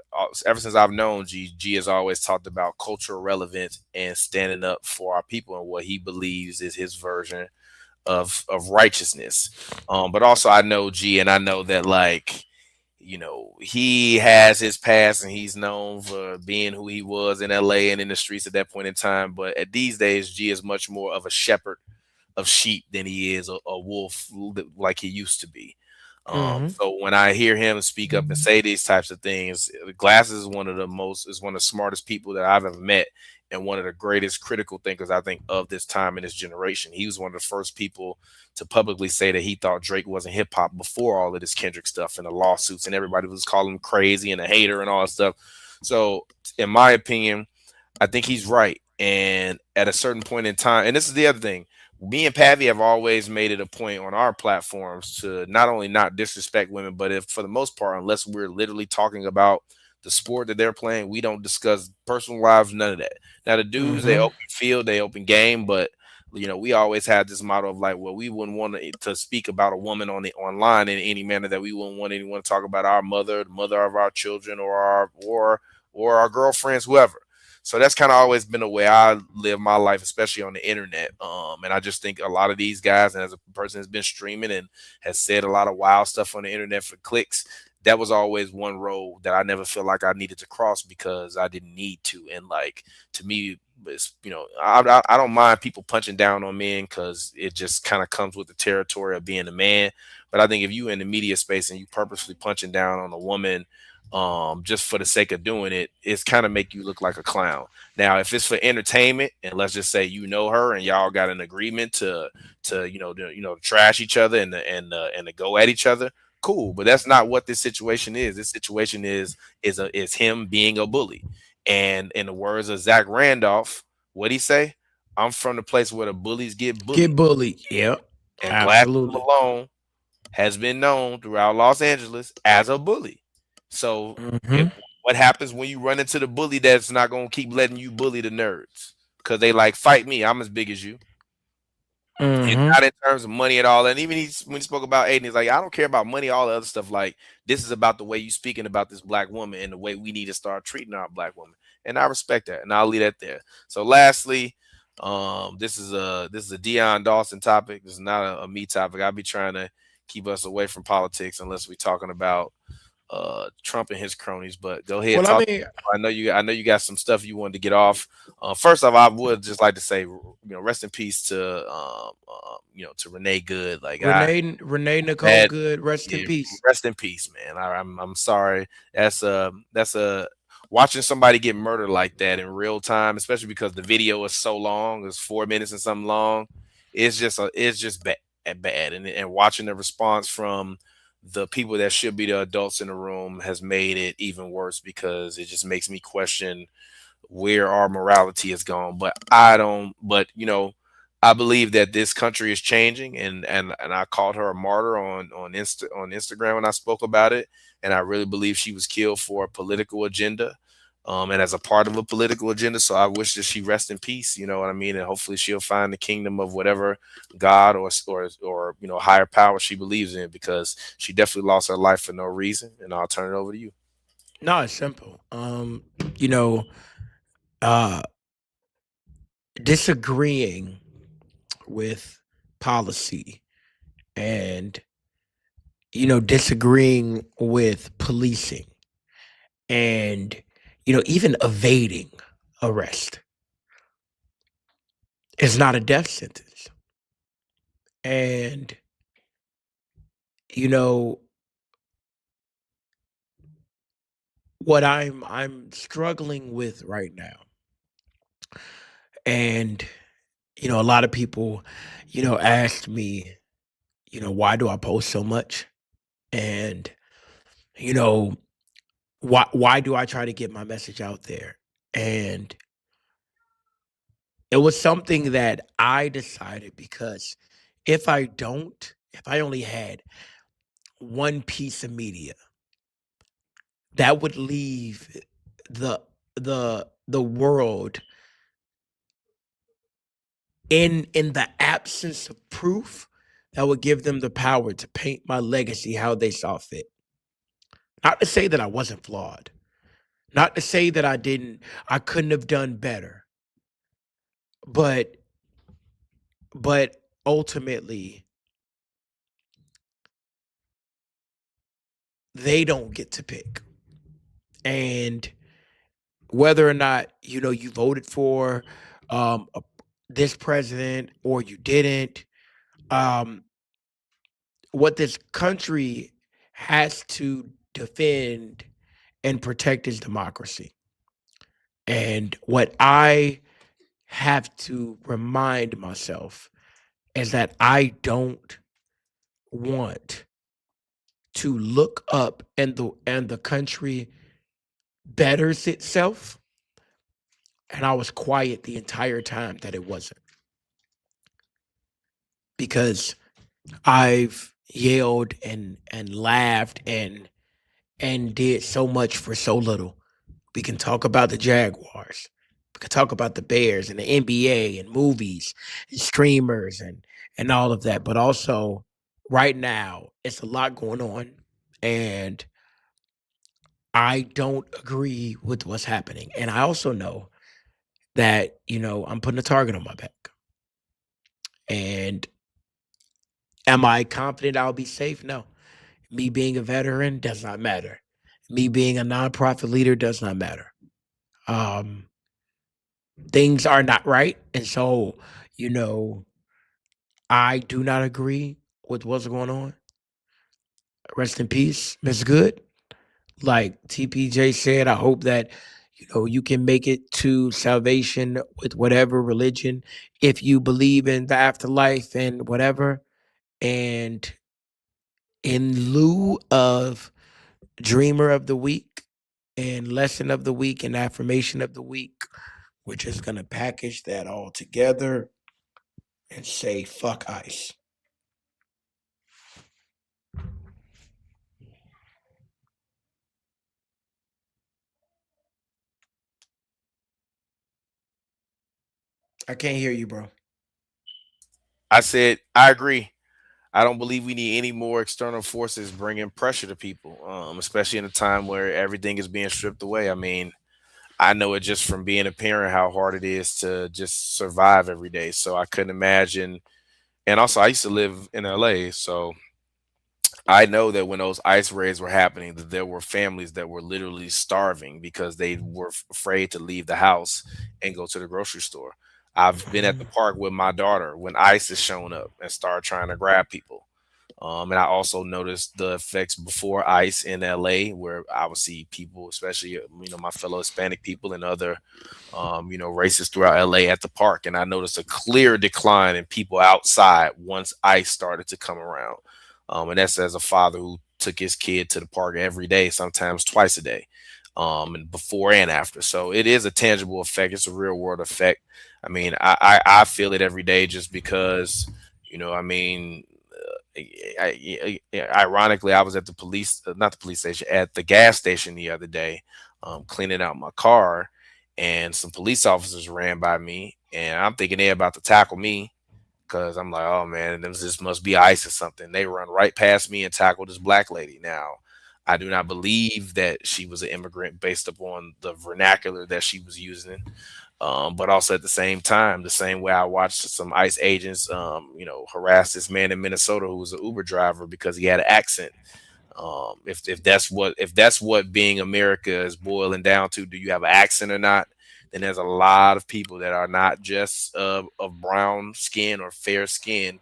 ever since I've known G, G has always talked about cultural relevance and standing up for our people and what he believes is his version of righteousness. But also I know G, and I know that like he has his past and he's known for being who he was in LA and in the streets at that point in time. But at these days, G is much more of a shepherd of sheep than he is a wolf like he used to be. Mm-hmm. So when I hear him speak up and say these types of things, Glass is one of the smartest people that I've ever met, and one of the greatest critical thinkers I think of this time in this generation. He was one of the first people to publicly say that he thought Drake wasn't hip hop before all of this Kendrick stuff and the lawsuits, and everybody was calling him crazy and a hater and all that stuff. So in my opinion, I think he's right. And at a certain point in time, and this is the other thing, me and Pavi have always made it a point on our platforms to not only not disrespect women, but if for the most part, unless we're literally talking about the sport that they're playing, we don't discuss personal lives, none of that. Now the dudes, they Mm-hmm. open field, they open game, but we always had this motto of like, well, we wouldn't want to speak about a woman on the online in any manner that we wouldn't want anyone to talk about our mother, the mother of our children, or our girlfriends, whoever. So that's kind of always been the way I live my life, especially on the internet. And I just think a lot of these guys, and as a person that's been streaming and has said a lot of wild stuff on the internet for clicks, that was always one road that I never feel like I needed to cross because I didn't need to. And like to me, it's, I don't mind people punching down on men because it just kind of comes with the territory of being a man. But I think if you in the media space and you purposely punching down on a woman just for the sake of doing it, it's kind of make you look like a clown. Now if it's for entertainment and let's just say her and y'all got an agreement to trash each other and to go at each other, cool. But that's not what this situation is. This situation is him being a bully. And in the words of Zach Randolph, what'd he say? I'm from the place where the bullies get bullied. Get bullied. Yep. And Glass Absolutely. Malone has been known throughout Los Angeles as a bully. So Mm-hmm. what happens when you run into the bully that's not going to keep letting you bully the nerds? Because they like, fight me. I'm as big as you. It's Mm-hmm. not in terms of money at all. And even when he spoke about Aiden, he's like, I don't care about money, all the other stuff. Like, this is about the way you speaking about this black woman and the way we need to start treating our black woman. And I respect that. And I'll leave that there. So lastly, this is a Dion Dawson topic. This is not a me topic. I'll be trying to keep us away from politics unless we're talking about Trump and his cronies. But go ahead, Well, I talk. mean, I know you got some stuff you wanted to get off. First off, I would just like to say, rest in peace to Renee Good. Like Renee Nicole that, Good, rest in yeah, peace. rest in peace, man. I'm sorry. That's a watching somebody get murdered like that in real time, especially because the video is so long. It's 4 minutes and something long. It's just bad, and watching the response from the people that should be the adults in the room has made it even worse because it just makes me question where our morality has gone. But I don't. But I believe that this country is changing, and I called her a martyr on Instagram when I spoke about it, and I really believe she was killed for a political agenda. And as a part of a political agenda, so I wish that she rest in peace. You know what I mean, and hopefully she'll find the kingdom of whatever God or higher power she believes in, because she definitely lost her life for no reason. And I'll turn it over to you. No, it's simple. You know, uh, disagreeing with policy and disagreeing with policing and even evading arrest is not a death sentence. And you know what I'm struggling with right now, and a lot of people asked me, why do I post so much, and you know why do I try to get my message out there, and It was something that I decided because if I only had one piece of media, that would leave the the world in the absence of proof that would give them the power to paint my legacy how they saw fit. Not to say that I wasn't flawed. Not to say that I couldn't have done better. But but ultimately they don't get to pick. And whether or not, you voted for a, this president or you didn't, um what this country has to defend and protect is democracy. And what I have to remind myself is that I don't want to look up and the country betters itself, and I was quiet the entire time that it wasn't, because I've yelled and laughed and did so much for so little. We can talk about the Jaguars. We can talk about the Bears and the NBA and movies and streamers and all of that. But also, right now, it's a lot going on, and I don't agree with what's happening. And I also know that, I'm putting a target on my back. And am I confident I'll be safe? No. Me being a veteran does not matter. Me being a nonprofit leader does not matter. Um, Things are not right. And so, you know, I do not agree with what's going on. Rest in peace, Miss Good. Like TPJ said, I hope that, you can make it to salvation with whatever religion, if you believe in the afterlife and whatever. And in lieu of Dreamer of the Week and Lesson of the Week and Affirmation of the Week, we're just going to package that all together and say, fuck ICE. I can't hear you, bro. I said I agree. I don't believe we need any more external forces bringing pressure to people, especially in a time where everything is being stripped away. I mean, I know it just from being a parent how hard it is to just survive every day. So I couldn't imagine. And also, I used to live in LA, so I know that when those ice raids were happening, that there were families that were literally starving because they were afraid to leave the house and go to the grocery store. I've been at the park with my daughter when ICE has shown up and started trying to grab people. And I also noticed the effects before ICE in LA, where I would see people, especially my fellow Hispanic people and other races throughout LA at the park, and I noticed a clear decline in people outside once ICE started to come around. And that's as a father who took his kid to the park every day, sometimes twice a day, and before and after. So it is a tangible effect. It's a real world effect. I mean, I feel it every day just because, I mean, ironically, I was at the police, not the police station, at the gas station the other day, cleaning out my car, and some police officers ran by me, and I'm thinking they're about to tackle me because I'm like, oh man, this must be ICE or something. They run right past me and tackle this black lady. Now, I do not believe that she was an immigrant based upon the vernacular that she was using. But also at the same time, the same way I watched some ICE agents, harass this man in Minnesota who was an Uber driver because he had an accent. If that's what being America is boiling down to, do you have an accent or not? Then there's a lot of people that are not just of brown skin or fair skin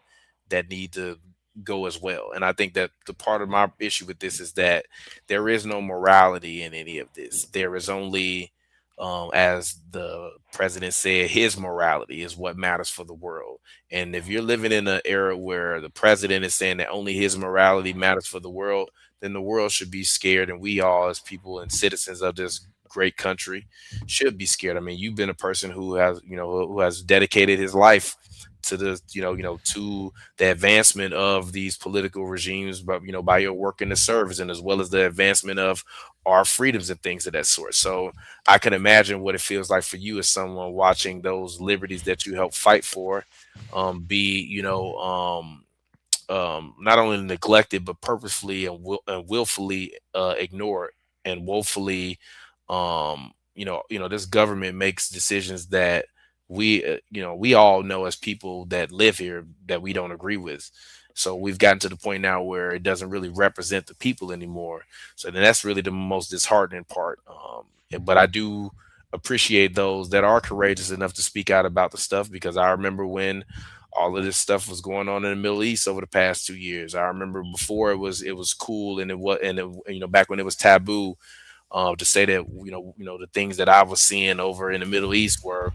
that need to go as well. And I think that the part of my issue with this is that there is no morality in any of this. There is only, as the president said, his morality is what matters for the world. And if you're living in an era where the president is saying that only his morality matters for the world, then the world should be scared, and we all, as people and citizens of this great country should be scared. I mean, you've been a person who has, who has dedicated his life to the, to the advancement of these political regimes, but by your work in the service, and as well as the advancement of our freedoms and things of that sort. So I can imagine what it feels like for you as someone watching those liberties that you help fight for, be, not only neglected but purposefully and willfully ignored, and woefully, this government makes decisions that we all know as people that live here that we don't agree with. So we've gotten to the point now where it doesn't really represent the people anymore. So then that's really the most disheartening part. But I do appreciate those that are courageous enough to speak out about the stuff, because I remember when all of this stuff was going on in the Middle East over the past 2 years. I remember before it was cool, and back when it was taboo, to say that the things that I was seeing over in the Middle East were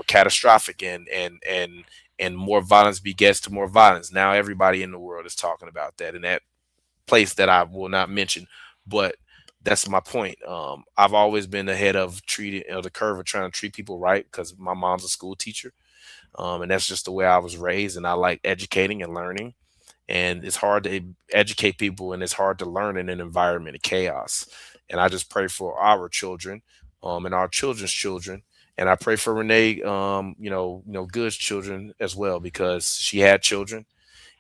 catastrophic, and more violence begets to more violence. Now everybody in the world is talking about that in that place that I will not mention, but that's my point. I've always been ahead of treating the curve of trying to treat people right, because my mom's a school teacher, and that's just the way I was raised, and I like educating and learning. And it's hard to educate people, and it's hard to learn in an environment of chaos. And I just pray for our children, and our children's children, and I pray for Renee, Good's children as well, because she had children,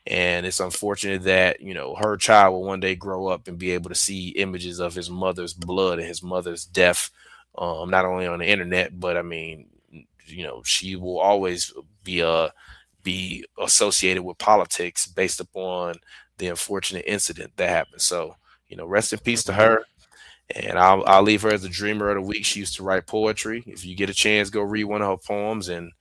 and it's unfortunate that her child will one day grow up and be able to see images of his mother's blood and his mother's death, not only on the internet, but I mean, she will always be associated with politics based upon the unfortunate incident that happened. So, rest in peace to her. And I'll leave her as the dreamer of the week. She used to write poetry. If you get a chance, go read one of her poems, and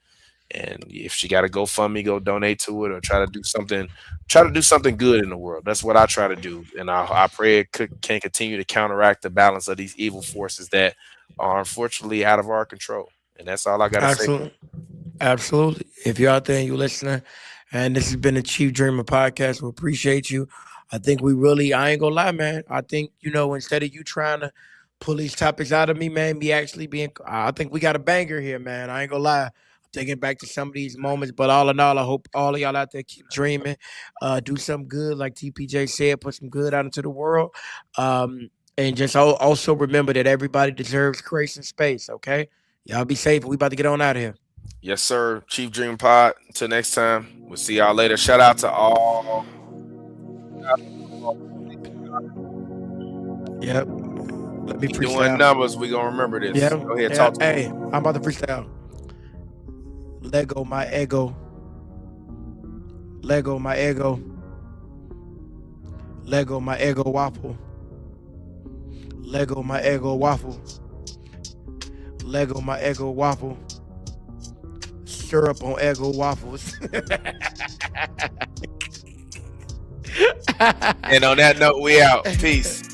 if she got to GoFundMe, go donate to it, or try to do something good in the world. That's what I try to do, and I pray it can continue to counteract the balance of these evil forces that are unfortunately out of our control. And that's all I got to say. Absolutely. Absolutely. If you're out there and you're listening, and this has been the Chief Dreamer podcast, we appreciate you. I think I ain't gonna lie, man. I think, instead of you trying to pull these topics out of me, man, I think we got a banger here, man. I ain't gonna lie. I'm taking back to some of these moments, but all in all, I hope all of y'all out there keep dreaming, do something good, like TPJ said, put some good out into the world. And just also remember that everybody deserves grace and space, okay? Y'all be safe. We about to get on out of here. Yes, sir. Chief Dream Pod. Until next time, we'll see y'all later. Shout out to all. Yep. Let me Keep freestyle. doing numbers. We gonna remember this. Yeah. Go ahead, Yeah. talk to me. Hey, I'm about to freestyle. Lego my ego. Lego my ego. Lego my ego waffle. Lego my ego waffle. Lego my ego waffle. Syrup on ego waffles. And on that note, we out. Peace.